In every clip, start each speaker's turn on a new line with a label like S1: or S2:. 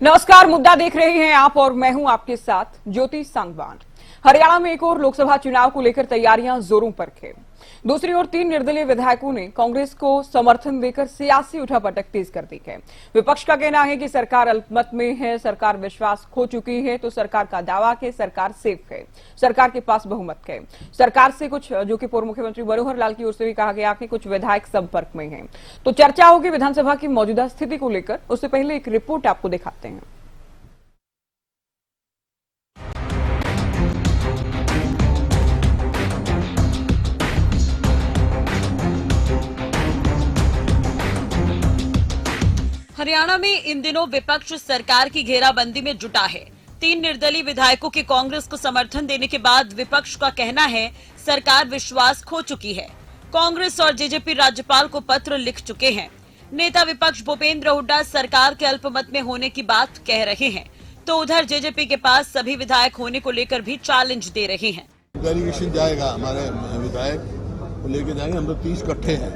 S1: नमस्कार, मुद्दा देख रहे हैं आप और मैं हूं आपके साथ ज्योति सांगवान। हरियाणा में एक और लोकसभा चुनाव को लेकर तैयारियां जोरों पर थे। दूसरी ओर 3 निर्दलीय विधायकों ने कांग्रेस को समर्थन देकर सियासी उठापटक तेज कर दी है। विपक्ष का कहना है कि सरकार अल्पमत में है, सरकार विश्वास खो चुकी है, तो सरकार का दावा कि सरकार सेफ है, सरकार के पास बहुमत है। सरकार से कुछ, जो कि पूर्व मुख्यमंत्री मनोहर लाल की ओर से भी कहा गया कि कुछ विधायक संपर्क में हैं। तो चर्चा होगी विधानसभा की मौजूदा स्थिति को लेकर। उससे पहले एक रिपोर्ट आपको दिखाते हैं।
S2: हरियाणा में इन दिनों विपक्ष सरकार की घेराबंदी में जुटा है। 3 निर्दलीय विधायकों के कांग्रेस को समर्थन देने के बाद विपक्ष का कहना है सरकार विश्वास खो चुकी है। कांग्रेस और जेजेपी राज्यपाल को पत्र लिख चुके हैं। नेता विपक्ष भूपेंद्र हुड्डा सरकार के अल्पमत में होने की बात कह रहे हैं, तो उधर जेजेपी के पास सभी विधायक होने को लेकर भी चैलेंज दे रहे हैं।
S3: डेलीगेशन जाएगा, हमारे विधायक को लेके जाएंगे। हम लोग 30 इकट्ठे हैं,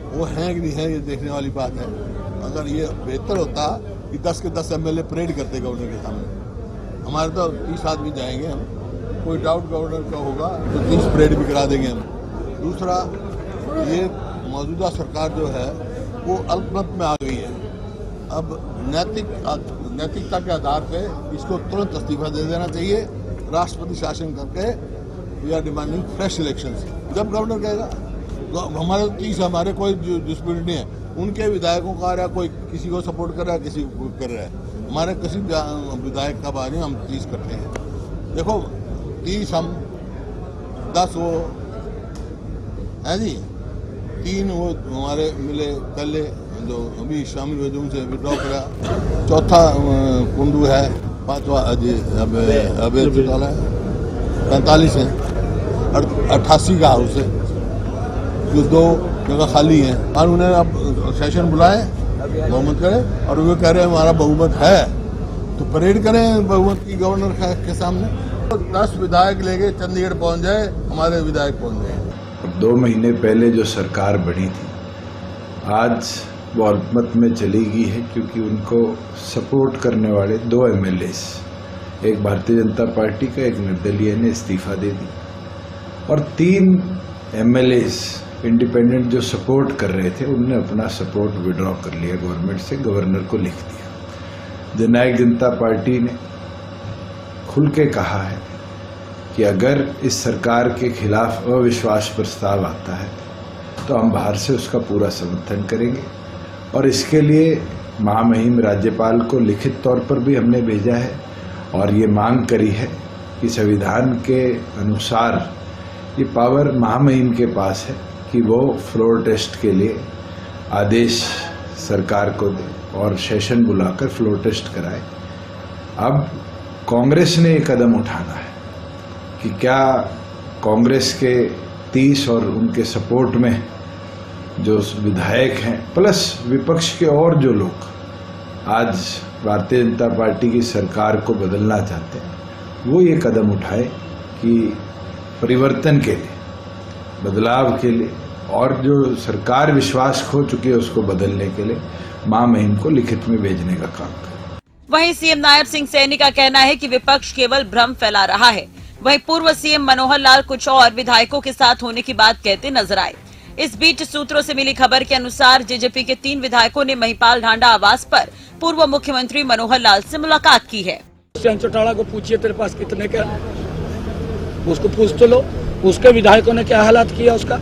S3: वो हैं कि नहीं है ये देखने वाली बात है। अगर ये बेहतर होता कि 10 के 10 एमएलए परेड करते गवर्नर के सामने, हमारे तो 30 आदमी जाएंगे हम। कोई डाउट गवर्नर का होगा तो 30 परेड भी करा देंगे हम। दूसरा, ये मौजूदा सरकार जो है वो अल्पमत में आ गई है। अब नैतिकता के आधार पे इसको तुरंत इस्तीफा दे देना चाहिए। राष्ट्रपति शासन करके we are demanding fresh elections. जब गवर्नर कहेगा तो हमारे 30, हमारे कोई डिस्प्यूट नहीं है। उनके विधायकों का आ रहा, कोई किसी को सपोर्ट कर रहा है, किसी को कर रहा है। हमारे किसी विधायक का बारे में हम 30 करते हैं। देखो 30 हम, 10 वो है जी, 3 वो हमारे मिले पहले जो अभी शामिल हुए, जो उनसे विड्रॉ करा। चौथा कुंडू है, 5वां अभय चौटाला है, 45 है, 88 का हाउस है, जो 2 जगह खाली है। और उन्हें अब सेशन बुलाए, बहुमत करें, और वे कह रहे हैं हमारा बहुमत है तो परेड करें बहुमत की गवर्नर के सामने। तो 10 विधायक लेके चंडीगढ़ पहुंच जाए, हमारे विधायक पहुंच गए।
S4: 2 महीने पहले जो सरकार बनी थी, आज वो अल्पमत में चली गई है, क्योंकि उनको सपोर्ट करने वाले 2 एमएलएस, एक भारतीय जनता पार्टी का, एक निर्दलीय ने इस्तीफा दे दी, और 3 एमएलएस इंडिपेंडेंट जो सपोर्ट कर रहे थे, उनने अपना सपोर्ट विड्रॉ कर लिया गवर्नमेंट से, गवर्नर को लिख दिया। जननायक जनता पार्टी ने खुल के कहा है कि अगर इस सरकार के खिलाफ अविश्वास प्रस्ताव आता है तो हम बाहर से उसका पूरा समर्थन करेंगे, और इसके लिए महामहिम राज्यपाल को लिखित तौर पर भी हमने भेजा है, और ये मांग करी है कि संविधान के अनुसार ये पावर महामहिम के पास है कि वो फ्लोर टेस्ट के लिए आदेश सरकार को दे और सेशन बुलाकर फ्लोर टेस्ट कराए। अब कांग्रेस ने ये कदम उठाना है कि क्या कांग्रेस के 30 और उनके सपोर्ट में जो विधायक हैं, प्लस विपक्ष के और जो लोग आज भारतीय जनता पार्टी की सरकार को बदलना चाहते हैं, वो ये कदम उठाए कि परिवर्तन के लिए, बदलाव के लिए, और जो सरकार विश्वास खो चुकी है उसको बदलने के लिए महामहिम को लिखित में भेजने का काम करें।
S2: वहीं सीएम नायब सिंह सैनी का कहना है कि विपक्ष केवल भ्रम फैला रहा है। वहीं पूर्व सीएम मनोहर लाल कुछ और विधायकों के साथ होने की बात कहते नजर आए। इस बीच सूत्रों से मिली खबर के अनुसार जेजेपी के 3 विधायकों ने महिपाल ढांडा आवास पर पूर्व मुख्यमंत्री मनोहर लाल से मुलाकात की है।
S5: चौटाला को पूछिए तेरे पास कितने का, उसको पूछ तो लो। उसके विधायकों ने क्या हालात किया, उसका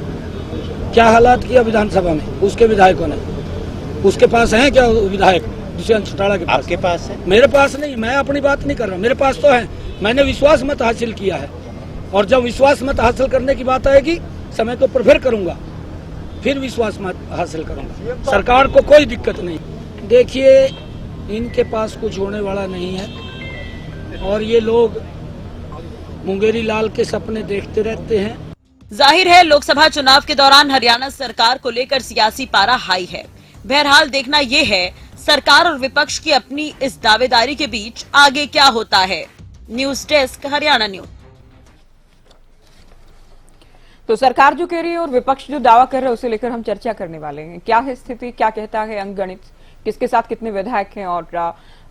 S5: क्या हालात किया विधानसभा में उसके विधायकों ने। उसके पास है क्या विधायक दुष्यंत चौटाला के पास? आपके पास है? मेरे पास नहीं, मैं अपनी बात नहीं कर रहा, मेरे पास तो है। मैंने विश्वास मत हासिल किया है, और जब विश्वास मत हासिल करने की बात आएगी समय को फिर करूंगा, फिर विश्वास मत हासिल करूंगा। सरकार को कोई दिक्कत नहीं। देखिए, इनके पास कुछ होने वाला नहीं है, और ये लोग मुंगेरी लाल के सपने देखते रहते हैं।
S2: जाहिर है लोकसभा चुनाव के दौरान हरियाणा सरकार को लेकर सियासी पारा हाई है। बहरहाल देखना ये है सरकार और विपक्ष की अपनी इस दावेदारी के बीच आगे क्या होता है। News desk, Haryana news.
S1: तो सरकार जो कह रही है और विपक्ष जो दावा कर रहा है उसे लेकर हम चर्चा करने वाले हैं। क्या है स्थिति, क्या कहता है अंकगणित, किसके साथ कितने विधायक हैं और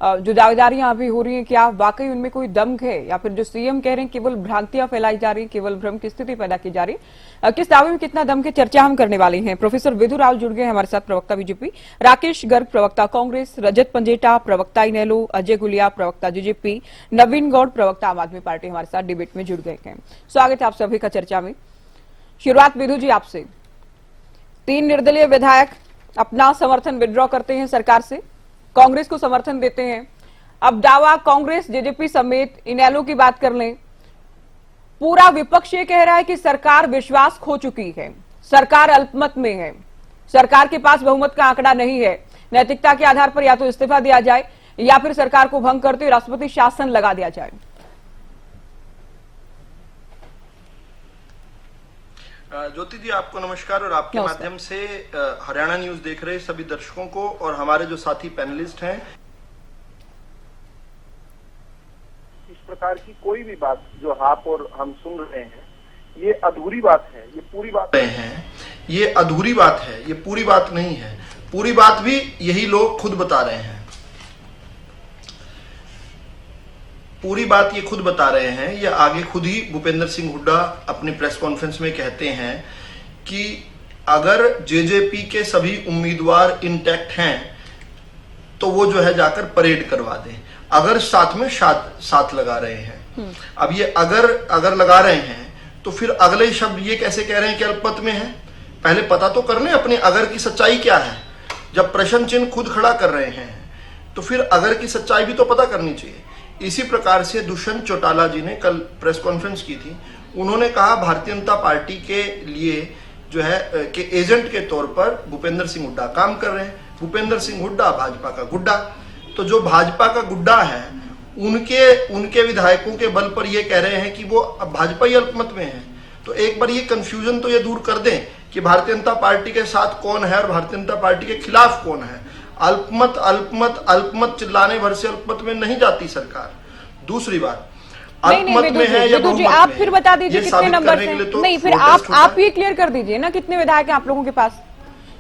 S1: जो दावेदारियां अभी हो रही हैं, क्या वाकई उनमें कोई दम है या फिर जो सीएम कह रहे हैं केवल भ्रांतियां फैलाई जा रही, केवल भ्रम की स्थिति पैदा की जा रही, किस दावे में कितना दम है, चर्चा हम करने वाले हैं। प्रोफेसर विधु राव जुड़ गए हमारे साथ, प्रवक्ता बीजेपी, राकेश गर्ग प्रवक्ता कांग्रेस, रजत पंजेटा प्रवक्ता इनेलो, अजय गुलिया प्रवक्ता जेजेपी, नवीन गौड़ प्रवक्ता आम आदमी पार्टी हमारे साथ डिबेट में जुड़ गए हैं। स्वागत है आप सभी का चर्चा में। शुरुआत विधु जी आपसे। 3 निर्दलीय विधायक अपना समर्थन विड्रॉ करते हैं सरकार से, कांग्रेस को समर्थन देते हैं। अब दावा कांग्रेस, जेजेपी समेत इनेलो की बात कर लें, पूरा विपक्ष ये कह रहा है कि सरकार विश्वास खो चुकी है, सरकार अल्पमत में है, सरकार के पास बहुमत का आंकड़ा नहीं है, नैतिकता के आधार पर या तो इस्तीफा दिया जाए या फिर सरकार को भंग करते हुए राष्ट्रपति शासन लगा दिया जाए।
S6: ज्योति जी, आपको नमस्कार और आपके माध्यम से हरियाणा न्यूज देख रहे सभी दर्शकों को और हमारे जो साथी पैनलिस्ट हैं,
S7: इस प्रकार की कोई भी बात जो आप और हम सुन रहे हैं, ये अधूरी बात है, ये पूरी बात
S6: हैं, ये अधूरी बात है, ये पूरी बात नहीं है। पूरी बात भी यही लोग खुद बता रहे हैं, पूरी बात ये खुद बता रहे हैं। ये आगे खुद ही भूपेंद्र सिंह हुड्डा अपनी प्रेस कॉन्फ्रेंस में कहते हैं कि अगर जेजेपी के सभी उम्मीदवार इंटैक्ट हैं तो वो जो है जाकर परेड करवा दें, अगर साथ में साथ लगा रहे हैं। अब ये अगर लगा रहे हैं तो फिर अगले शब्द ये कैसे कह रहे हैं कि अल्पमत में है? पहले पता तो कर लें अपने अगर की सच्चाई क्या है। जब प्रश्न चिन्ह खुद खड़ा कर रहे हैं तो फिर अगर की सच्चाई भी तो पता करनी चाहिए। इसी प्रकार से दुष्यंत चौटाला जी ने कल प्रेस कॉन्फ्रेंस की थी, उन्होंने कहा भारतीय जनता पार्टी के लिए जो है के एजेंट के तौर पर भूपेंद्र सिंह हुड्डा काम कर रहे हैं। भूपेंद्र सिंह हुड्डा भाजपा का गुड्डा, तो जो भाजपा का गुड्डा है उनके विधायकों के बल पर ये कह रहे हैं कि वो अब भाजपा ही अल्पमत में है। तो एक बार ये कंफ्यूजन तो ये दूर कर दें कि भारतीय जनता पार्टी के साथ कौन है और भारतीय जनता पार्टी के खिलाफ कौन है। अल्पमत अल्पमत अल्पमत चिल्लाने भर से अल्पमत में नहीं जाती सरकार। दूसरी बात, अल्पमत में है या बहुमत में
S1: आप
S6: है,
S1: फिर बता दीजिए कितने नंबर से। नहीं, फिर आप ये क्लियर कर दीजिए ना कितने विधायक हैं आप लोगों के पास,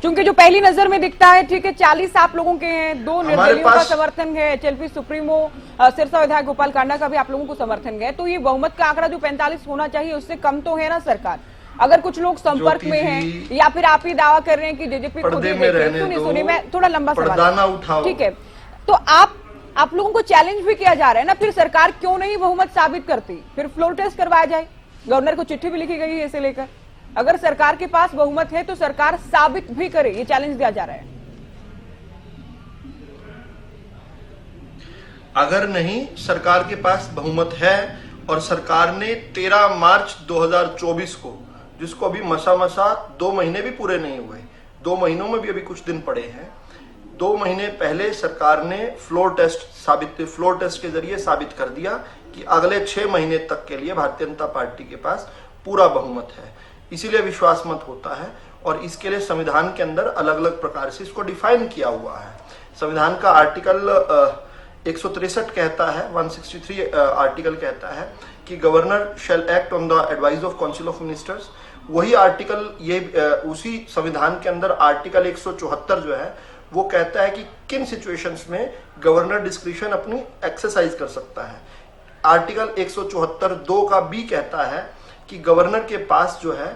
S1: क्योंकि जो पहली नजर में दिखता है ठीक है 40 आप लोगों के हैं, 2 निर्दलीयों का समर्थन है, एचएलपी सुप्रीमो सिरसा विधायक गोपाल कांडा का भी आप लोगों को समर्थन है, तो ये बहुमत का आंकड़ा जो 45 होना चाहिए उससे कम तो है ना सरकार। अगर कुछ लोग संपर्क में हैं या फिर आप ही दावा कर रहे हैं कि जेजेपी खुद ही सुनिए मैं थोड़ा लंबा सवाल, ठीक है, तो आप लोगों को चैलेंज भी किया जा रहा है ना, फिर सरकार क्यों नहीं बहुमत साबित करती, फिर फ्लोर टेस्ट करवाया जाए। गवर्नर को चिट्ठी भी लिखी गई है इसे लेकर, अगर सरकार के पास बहुमत है तो सरकार साबित भी करे, ये चैलेंज दिया जा रहा है।
S6: अगर नहीं सरकार के पास बहुमत है और सरकार ने 13 मार्च 2024 को, जिसको अभी मसा 2 महीने भी पूरे नहीं हुए, 2 महीनों में भी अभी कुछ दिन पड़े हैं, 2 महीने पहले सरकार ने फ्लोर टेस्ट के जरिए साबित कर दिया कि अगले 6 महीने तक के लिए भारतीय जनता पार्टी के पास पूरा बहुमत है। इसीलिए विश्वास मत होता है और इसके लिए संविधान के अंदर अलग अलग प्रकार से इसको डिफाइन किया हुआ है। संविधान का आर्टिकल 163 कहता है, 163 आर्टिकल कहता है कि governor shall act on the advice of council of ministers. वही आर्टिकल उसी संविधान के अंदर आर्टिकल 174 जो है वो कहता है कि किन सिचुएशंस में गवर्नर डिस्क्रिशन अपनी एक्सरसाइज कर सकता है। आर्टिकल 174(2) का बी कहता है कि गवर्नर के पास जो है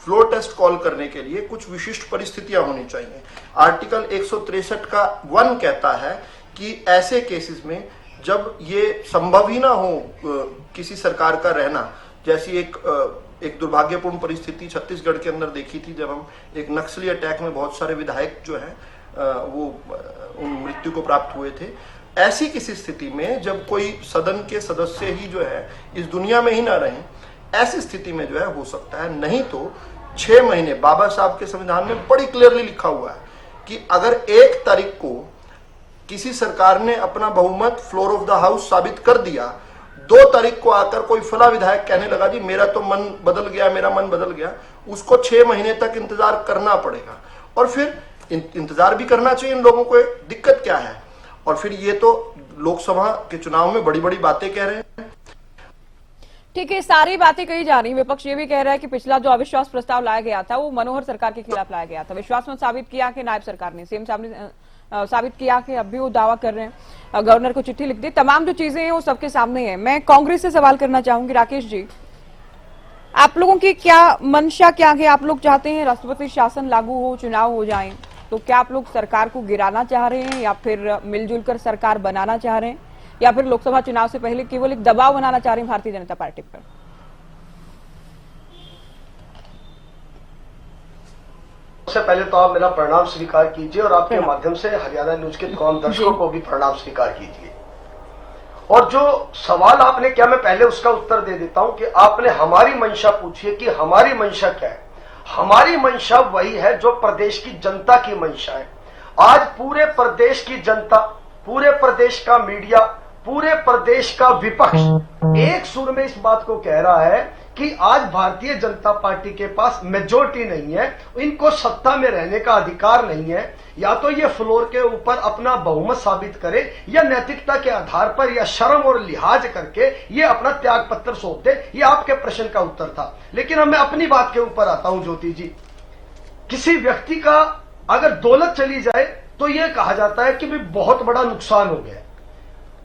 S6: फ्लोर टेस्ट कॉल करने के लिए कुछ विशिष्ट परिस्थितियां होनी चाहिए। आर्टिकल 163 का 1 कहता है कि ऐसे केसेस में जब ये संभव ही ना हो किसी सरकार का रहना, जैसी एक दुर्भाग्यपूर्ण परिस्थिति छत्तीसगढ़ के अंदर देखी थी जब हम एक नक्सली अटैक में बहुत सारे विधायक जो है वो उन मृत्यु को प्राप्त हुए थे। ऐसी किसी स्थिति में जब कोई सदन के सदस्य ही जो है इस दुनिया में ही ना रहे, ऐसी स्थिति में जो है हो सकता है। नहीं तो 6 महीने बाबा साहब के संविधान में बड़ी क्लियरली लिखा हुआ है कि अगर 1 तारीख को किसी सरकार ने अपना बहुमत फ्लोर ऑफ द हाउस साबित कर दिया, 2 तारीख को आकर कोई फला विधायक कहने लगा जी मेरा तो मन बदल गया, मेरा मन बदल गया, उसको 6 महीने तक इंतजार करना पड़ेगा। और फिर इंतजार भी करना चाहिए इन लोगों को, दिक्कत क्या है। और फिर ये तो लोकसभा के चुनाव में बड़ी बड़ी बातें कह रहे हैं।
S1: ठीक है, सारी बातें कही जा रही। विपक्ष ये भी कह रहा है कि पिछला जो अविश्वास प्रस्ताव लाया गया था वो मनोहर सरकार के खिलाफ लाया गया था, विश्वास मत साबित किया कि नायब सरकार ने, सीएम साहब ने साबित किया कि अब भी वो दावा कर रहे हैं। गवर्नर को चिट्ठी लिख दी, तमाम जो चीजें हैं वो सबके सामने है। मैं कांग्रेस से सवाल करना चाहूंगी, राकेश जी, आप लोगों की क्या मंशा क्या है? आप लोग चाहते हैं राष्ट्रपति शासन लागू हो, चुनाव हो जाएं, तो क्या आप लोग सरकार को गिराना चाह रहे हैं या फिर मिलजुल कर सरकार बनाना चाह रहे हैं या फिर लोकसभा चुनाव से पहले केवल एक दबाव बनाना चाह रहे हैं भारतीय जनता पार्टी पर?
S8: सबसे पहले तो आप मेरा प्रणाम स्वीकार कीजिए और आपके माध्यम से हरियाणा न्यूज के तमाम दर्शकों को भी प्रणाम स्वीकार कीजिए। और जो सवाल आपने किया, मैं पहले उसका उत्तर दे देता हूं कि आपने हमारी मंशा पूछी है कि हमारी मंशा क्या है। हमारी मंशा वही है जो प्रदेश की जनता की मंशा है। आज पूरे प्रदेश की जनता, पूरे प्रदेश का मीडिया, पूरे प्रदेश का विपक्ष एक सुर में इस बात को कह रहा है कि आज भारतीय जनता पार्टी के पास मेजोरिटी नहीं है, इनको सत्ता में रहने का अधिकार नहीं है। या तो ये फ्लोर के ऊपर अपना बहुमत साबित करे या नैतिकता के आधार पर या शर्म और लिहाज करके ये अपना त्याग पत्र सौंप दे। ये आपके प्रश्न का उत्तर था। लेकिन अब मैं अपनी बात के ऊपर आता हूं ज्योति जी। किसी व्यक्ति का अगर दौलत चली जाए तो यह कहा जाता है कि भी बहुत बड़ा नुकसान हो गया।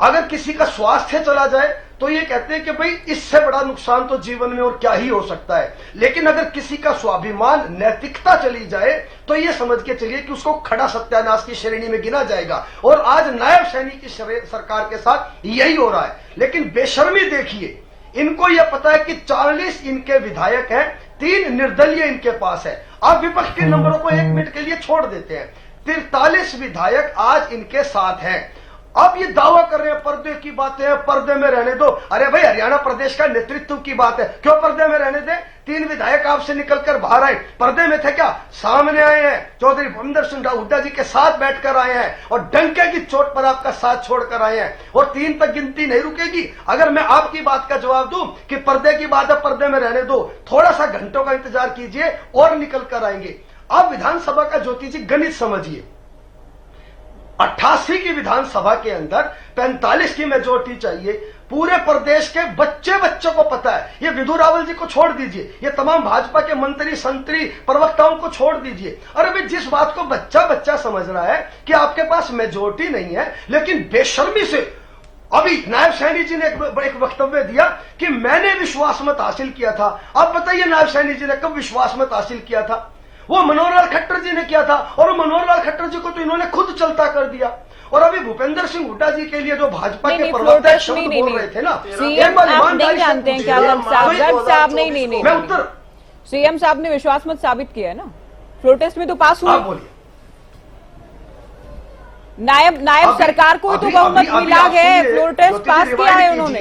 S8: अगर किसी का स्वास्थ्य चला जाए तो ये कहते हैं कि भाई इससे बड़ा नुकसान तो जीवन में और क्या ही हो सकता है। लेकिन अगर किसी का स्वाभिमान, नैतिकता चली जाए तो ये समझ के चलिए कि उसको खड़ा सत्यानाश की श्रेणी में गिना जाएगा। और आज नायब सैनी की सरकार के साथ यही हो रहा है। लेकिन बेशर्मी देखिए, इनको यह पता है कि 40 इनके विधायक हैं, 3 निर्दलीय इनके पास है। आप विपक्ष के नंबरों को 1 मिनट के लिए छोड़ देते हैं। 43 विधायक आज इनके साथ हैं। अब ये दावा कर रहे हैं पर्दे की बातें हैं, पर्दे में रहने दो। अरे भाई, हरियाणा प्रदेश का नेतृत्व की बात है, क्यों पर्दे में रहने दे? 3 विधायक आपसे निकलकर बाहर आए, पर्दे में थे क्या? सामने आए हैं, चौधरी भूपेंद्र सिंह हुड्डा जी के साथ बैठकर आए हैं और डंके की चोट पर आपका साथ छोड़कर आए हैं। और 3 तक गिनती नहीं रुकेगी। अगर मैं आपकी बात का जवाब दूं कि पर्दे की बात है, पर्दे में रहने दो, थोड़ा सा घंटों का इंतजार कीजिए और निकल कर आएंगे। अब विधानसभा का ज्योति जी गणित समझिए। 88 की विधानसभा के अंदर 45 की मेजोरिटी चाहिए। पूरे प्रदेश के बच्चों को पता है। ये विधु रावल जी को छोड़ दीजिए, ये तमाम भाजपा के मंत्री, संतरी, प्रवक्ताओं को छोड़ दीजिए। अरे भाई, जिस बात को बच्चा समझ रहा है कि आपके पास मेजोरिटी नहीं है, लेकिन बेशर्मी से अभी नायब सैनी जी ने एक वक्तव्य दिया कि मैंने विश्वास मत हासिल किया था। अब बताइए नायब सैनी जी ने कब विश्वास मत हासिल किया था? वो मनोहर लाल खट्टर जी ने किया था। और मनोहर लाल खट्टर जी को तो इन्होंने खुद चलता कर दिया। और अभी भूपेंद्र सिंह हुड्डा जी के लिए जो भाजपा के प्रवक्ता शब्द बोल रहे थे ना,
S1: सीएम आप नहीं जानते हैं क्या? गर्ग साहब नहीं,
S8: मैं उत्तर,
S1: सीएम साहब ने विश्वास मत साबित किया है ना, फ्लोर टेस्ट में तो पास हुआ।
S8: बोलिए।
S1: नायब सरकार को तो बहुमत मिला है, फ्लोर टेस्ट पास किया है उन्होंने।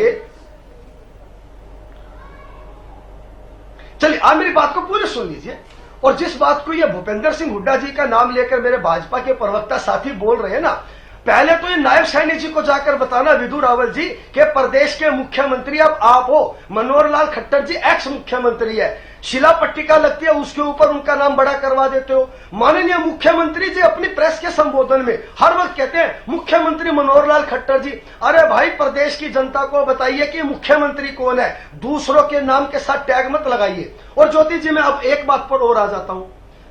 S8: चलिए, आप मेरी बात को पूरी सुन लीजिए। और जिस बात को ये भूपेंद्र सिंह हुड्डा जी का नाम लेकर मेरे भाजपा के प्रवक्ता साथी बोल रहे हैं ना, पहले तो ये नायब सैनी जी को जाकर बताना, विधु रावल जी, के प्रदेश के मुख्यमंत्री अब आप हो। मनोहर लाल खट्टर जी एक्स मुख्यमंत्री है। शिला पट्टिका लगती है, उसके ऊपर उनका नाम बड़ा करवा देते हो। माननीय मुख्यमंत्री जी अपनी प्रेस के संबोधन में हर वक्त कहते हैं मुख्यमंत्री मनोहर लाल खट्टर जी। अरे भाई, प्रदेश की जनता को बताइए कि मुख्यमंत्री कौन है, दूसरों के नाम के साथ टैग मत लगाइए। और ज्योति जी, मैं अब एक बात पर और आ जाता हूं।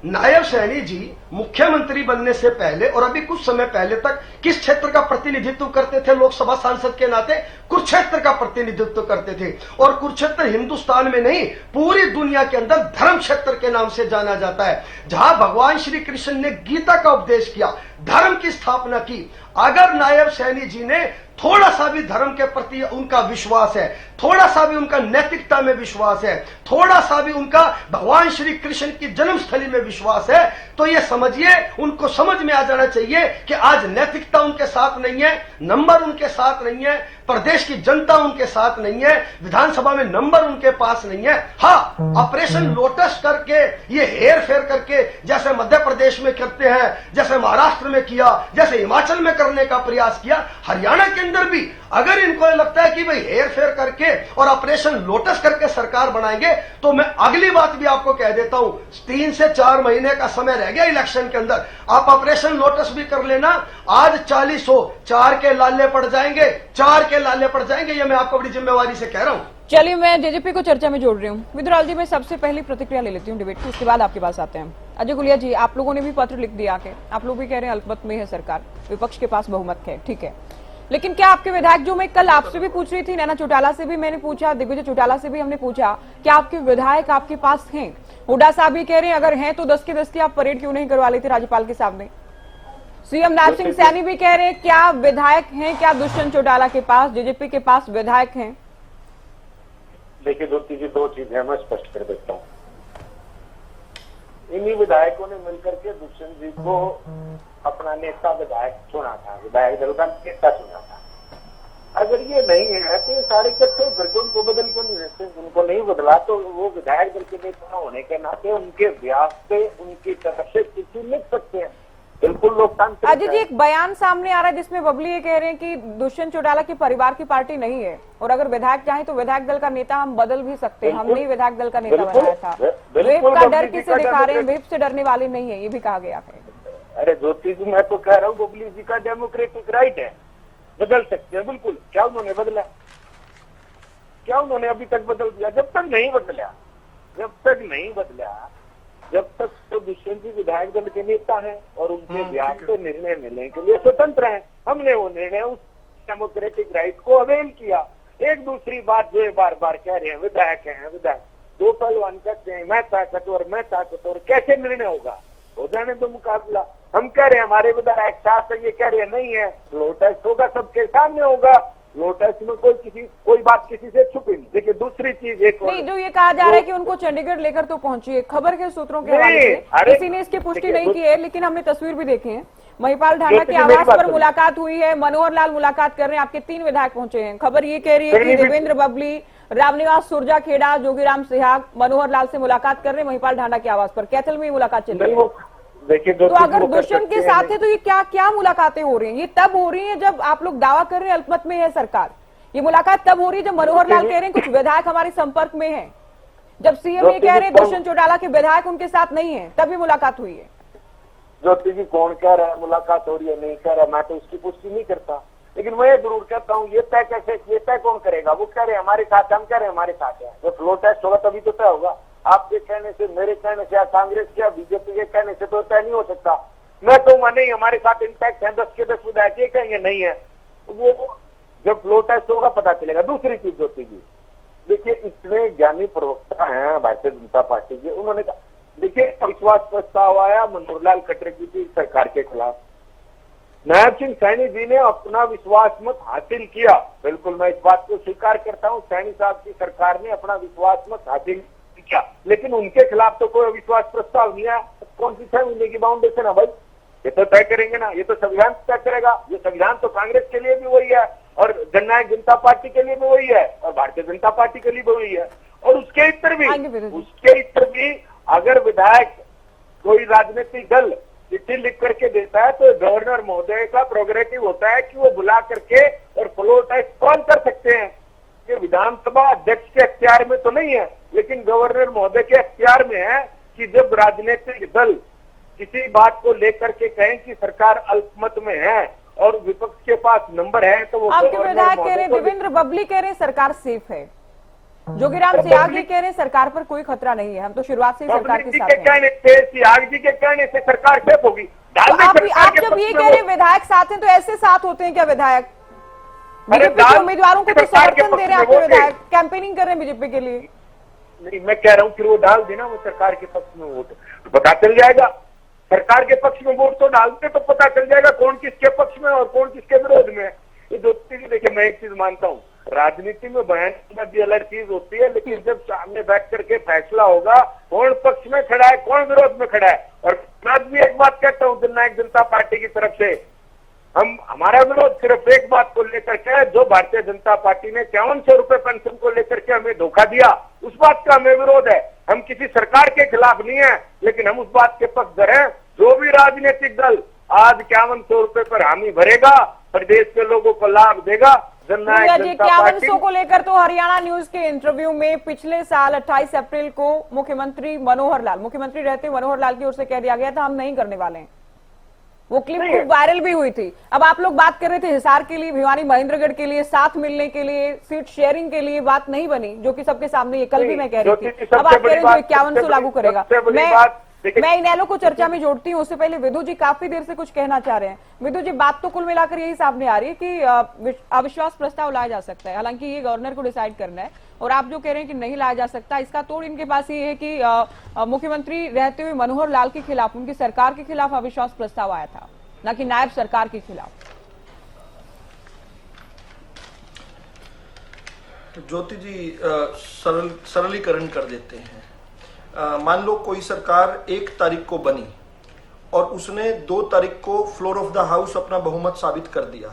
S8: नायब सैनी जी मुख्यमंत्री बनने से पहले और अभी कुछ समय पहले तक किस क्षेत्र का प्रतिनिधित्व करते थे? लोकसभा सांसद के नाते कुरुक्षेत्र का प्रतिनिधित्व करते थे। और कुरुक्षेत्र हिंदुस्तान में नहीं, पूरी दुनिया के अंदर धर्म क्षेत्र के नाम से जाना जाता है, जहां भगवान श्री कृष्ण ने गीता का उपदेश किया, धर्म की स्थापना की। अगर नायब सैनी जी ने थोड़ा सा भी धर्म के प्रति उनका विश्वास है, थोड़ा सा भी उनका नैतिकता में विश्वास है, थोड़ा सा भी उनका भगवान श्री कृष्ण की जन्मस्थली में विश्वास है, तो ये समझिए, उनको समझ में आ जाना चाहिए कि आज नैतिकता उनके साथ नहीं है, नंबर उनके साथ नहीं है, प्रदेश की जनता उनके साथ नहीं है, विधानसभा में नंबर उनके पास नहीं है। हाँ, ऑपरेशन लोटस करके, ये हेर फेर करके, जैसे मध्य प्रदेश में करते हैं, जैसे महाराष्ट्र में किया, जैसे हिमाचल में करने का प्रयास किया, हरियाणा के अंदर भी अगर इनको लगता है कि भाई हेर फेर करके और ऑपरेशन लोटस करके सरकार बनाएंगे, तो मैं अगली बात भी आपको कह देता हूं, 3 से 4 महीने का समय रह गया इलेक्शन के अंदर, आप ऑपरेशन लोटस भी कर लेना। आज 40 हो, 4 के लाले पड़ जाएंगे, 4 के लाले पड़ जाएंगे, ये मैं आपको बड़ी जिम्मेवारी से कह रहा हूं।
S1: चलिए, मैं जेजेपी को चर्चा में जोड़ रही हूँ। विद्युराल जी, मैं सबसे पहले प्रतिक्रिया ले लेती हूँ डिबेट की, उसके बाद आपके पास आते हैं। अजय गुलिया जी, आप लोगों ने भी पत्र लिख दिया कि आप लोग भी कह रहे हैं अल्पमत में है सरकार, विपक्ष के पास बहुमत है, ठीक है, लेकिन क्या आपके विधायक, जो मैं कल आपसे भी पूछ रही थी, नैना चौटाला से भी मैंने पूछा, दिग्विजय चौटाला से भी हमने पूछा, क्या आपके विधायक आपके पास हैं? हुड्डा साहब भी कह रहे हैं अगर हैं तो 10 के 10 की आप परेड क्यों नहीं करवा लेते राज्यपाल के सामने। सीएम नायब सिंह सैनी भी कह रहे हैं क्या विधायक हैं, क्या दुष्यंत चौटाला के पास, जेजेपी के पास विधायक हैं?
S7: देखिए ज्योति जी, दो चीजें मैं स्पष्ट कर देता हूँ। इन्हीं विधायकों ने मिलकर के दुष्यंत जी को अपना नेता विधायक चुना था, विधायक दल का नेता चुना था। अगर ये नहीं है तो ये सारे इकट्ठे करके उनको बदल क्यों नहीं रहते? उनको नहीं बदला तो वो विधायक दल के नेता होने के नाते उनके व्यास से उनकी तरफ से चिट्ठी लिख सकते हैं। बिल्कुल लोकतांत्रिक।
S1: अजय जी, एक बयान सामने आ रहा है जिसमें बबली ये कह रहे हैं कि दुष्यंत चौटाला की परिवार की पार्टी नहीं है और अगर विधायक चाहे तो विधायक दल का नेता हम बदल भी सकते हैं, हमने ही विधायक दल का नेता बनाया था। वेब का डर किसे दिखा रहे हैं? वेब से डरने वाले नहीं है, ये भी कहा गया है।
S7: अरे ज्योति जी, मैं तो कह रहा हूँ बबली जी का डेमोक्रेटिक राइट है, बदल सकते हैं बिल्कुल। क्या उन्होंने बदला? क्या उन्होंने अभी तक बदल दिया? जब तक नहीं बदला, जब तक तो दुष्यंत जी विधायक दल के नेता हैं और उनके व्यास से निर्णय मिलने के लिए स्वतंत्र हैं। हमने वो निर्णय, उस डेमोक्रेटिक राइट को अवेल किया। एक दूसरी बात जो बार बार कह रहे हैं विधायक हैं विधायक, दो पहलवान कहते हैं मैं ताकतवर, कैसे निर्णय होगा? हो जाने दो मुकाबला। हम कह रहे हैं हमारे विधायक साथ है, ये कह रहे हैं नहीं है। फ्लो टेस्ट होगा, सबके सामने होगा। फ्लो टेस्ट में कोई बात किसी से छुपी नहीं। देखिए दूसरी चीज एक
S1: नहीं, जो ये कहा जा रहा है कि उनको चंडीगढ़ लेकर तो पहुंची है, खबर के सूत्रों के हवाले से किसी ने इसकी पुष्टि नहीं की है, लेकिन हमने तस्वीर भी देखी है। महिपाल ढांडा के आवास पर मुलाकात हुई है, मनोहर लाल मुलाकात कर रहे हैं, आपके 3 विधायक पहुंचे हैं। खबर ये कह रही है कि देवेंद्र बबली, रामनिवास सुरजा खेड़ा, जोगीराम सिहाग मनोहर लाल से मुलाकात कर रहे हैं महिपाल ढांडा के आवास पर। कैथल में मुलाकात चल रही है।
S7: देखिए
S1: तो अगर दुष्यंत के साथ है तो ये क्या मुलाकातें हो रही हैं? ये तब हो रही है जब आप लोग दावा कर रहे हैं अल्पमत में है सरकार। ये मुलाकात तब हो रही है जब मनोहर लाल कह रहे हैं कुछ विधायक हमारे संपर्क में हैं, जब सीएम ये कह रहे हैं दुष्यंत चौटाला के विधायक उनके साथ नहीं है, तभी मुलाकात हुई है।
S7: ज्योति जी, कौन कह रहा है मुलाकात हो रही है नहीं कह रहा, मैं तो उसकी पुष्टि नहीं करता। लेकिन मैं ये जरूर कहता हूँ, ये तय कौन करेगा? वो कह रहे हैं हमारे साथ, हम कह रहे हैं हमारे साथ है। जब फ्लो टेस्ट होगा तभी तो तय होगा। आपके कहने से, मेरे कहने से, या कांग्रेस के या बीजेपी के कहने से तो तय नहीं हो सकता। मैं तो नहीं, हमारे साथ इंपैक्ट है, 10 के 10 विधायक ये कहेंगे नहीं है, वो जब फ्लो टेस्ट होगा पता चलेगा। दूसरी चीज होती है, देखिए इतने ज्ञानी प्रवक्ता हैं भारतीय जनता पार्टी के, उन्होंने कहा देखिए अविश्वास प्रस्ताव आया मनोहर लाल खट्टर की सरकार के खिलाफ, नायब सिंह सैनी जी ने अपना विश्वास मत हासिल किया। बिल्कुल मैं इस बात को स्वीकार करता हूं, सैनी साहब की सरकार ने अपना विश्वास मत हासिल किया, लेकिन उनके खिलाफ तो कोई अविश्वास प्रस्ताव नहीं आया। कौन सी 6 महीने की बाउंडेशन है भाई? ये तो तय करेंगे ना, ये तो संविधान तय करेगा। ये संविधान तो कांग्रेस के लिए भी वही है और जननायक जनता पार्टी के लिए भी वही है और भारतीय जनता पार्टी के लिए भी वही है। और उसके इतर भी अगर विधायक कोई राजनीतिक दल चिट्ठी लिख करके देता है तो गवर्नर महोदय का प्रोग्रेटिव होता है कि वो बुला करके और फ्लो टेस्ट कॉल कर सकते हैं। ये विधानसभा अध्यक्ष के अख्तियार में तो नहीं है, लेकिन गवर्नर महोदय के अख्तियार में है कि जब राजनीतिक दल किसी बात को लेकर के कहें कि सरकार अल्पमत में है और विपक्ष के पास नंबर है तो वो
S1: आपके विधायक कह रहे हैं, देवेंद्र बबली कह रहे हैं सरकार सेफ है, जोगीराम सिहाग जी कह रहे हैं सरकार पर कोई खतरा नहीं है, हम तो शुरुआत से ही सरकार के साथ हैं।
S7: सिहाग जी के कहने से सरकार सेफ होगी।
S1: तो आप जब ये कह रहे हैं विधायक साथ हैं तो ऐसे साथ होते हैं क्या विधायक? बीजेपी के उम्मीदवारों को तो समर्थन दे रहे हैं आपके विधायक, कैंपेनिंग कर रहे हैं बीजेपी के लिए।
S7: नहीं, मैं कह रहा हूँ फिर वो डाल देना वो सरकार के पक्ष में वोट, पता चल जाएगा। सरकार के पक्ष में वोट तो डालते तो पता चल जाएगा कौन किसके पक्ष में और कौन किसके विरोध में। ये देखिए मैं एक चीज मानता हूँ, राजनीति में बयान भी अलग चीज होती है, लेकिन जब सामने बैठ करके फैसला होगा कौन पक्ष में खड़ा है कौन विरोध में खड़ा है। और मैं भी एक बात कहता हूँ जननायक जनता पार्टी की तरफ से, हमारा विरोध सिर्फ एक बात को लेकर के, जो भारतीय जनता पार्टी ने 5100 रुपए पेंशन को लेकर के हमें धोखा दिया, उस बात का हमें विरोध है। हम किसी सरकार के खिलाफ नहीं है, लेकिन हम उस बात के पक्षधर हैं, जो भी राजनीतिक दल आज 5100 रुपए पर हामी भरेगा, प्रदेश के लोगों को लाभ देगा, जननायक जनता पार्टी।
S1: 5100 को लेकर तो हरियाणा न्यूज के इंटरव्यू में पिछले साल 28 अप्रैल को मुख्यमंत्री रहते मनोहर लाल की ओर से कह दिया गया था हम नहीं करने वाले हैं। वो क्लिप खूब वायरल भी हुई थी। अब आप लोग बात कर रहे थे हिसार के लिए, भिवानी महेंद्रगढ़ के लिए, साथ मिलने के लिए, सीट शेयरिंग के लिए, बात नहीं बनी, जो कि सबके सामने ये कल भी मैं कह रही थी। अब आप कह रहे हैं जो 5100 लागू करेगा। मैं इनेलो को चर्चा में जोड़ती हूँ, उससे पहले विधु जी काफी देर से कुछ कहना चाह रहे हैं। विधु जी, बात तो कुल मिलाकर यही सामने आ रही है कि अविश्वास प्रस्ताव लाया जा सकता है, हालांकि ये गवर्नर को डिसाइड करना है, और आप जो कह रहे हैं कि नहीं लाया जा सकता, इसका तोड़ इनके पास ये है कि मुख्यमंत्री रहते हुए मनोहर लाल के खिलाफ, उनकी सरकार के खिलाफ अविश्वास प्रस्ताव आया था, न कि नायब सरकार के खिलाफ।
S6: ज्योति जी, सरलीकरण कर देते हैं। मान लो कोई सरकार 1 तारीख को बनी और उसने 2 तारीख को फ्लोर ऑफ द हाउस अपना बहुमत साबित कर दिया।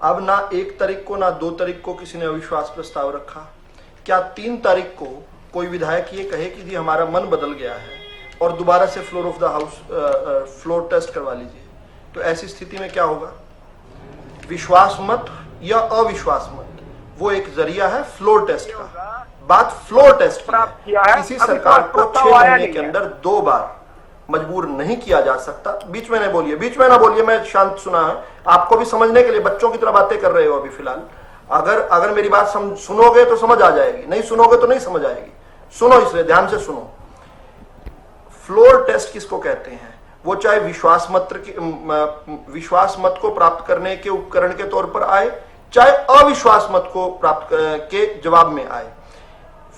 S6: अब ना 1 तारीख को ना 2 तारीख को किसी ने अविश्वास प्रस्ताव रखा। क्या 3 तारीख को कोई विधायक ये कहे कि जी हमारा मन बदल गया है और दोबारा से floor of the house floor test करवा लीजिए? तो ऐसी स्थिति में क्या होगा? विश्वास मत या अविश्वास मत, वो एक जरिया है फ्लोर टेस्ट का। बात फ्लोर टेस्ट की है। किसी सरकार को 6 महीने के अंदर 2 बार मजबूर नहीं किया जा सकता। बीच में नहीं बोलिए, बीच में ना बोलिए, मैं शांत सुना है। आपको भी समझने के लिए बच्चों की तरह बातें कर रहे हो अभी फिलहाल। अगर मेरी बात सुनोगे तो समझ आ जाएगी, नहीं सुनोगे तो नहीं समझ आएगी। सुनो, इसलिए ध्यान से सुनो। फ्लोर टेस्ट किसको कहते हैं? वो चाहे विश्वास मत को प्राप्त करने के उपकरण के तौर पर आए, चाहे अविश्वास मत को प्राप्त के जवाब में आए।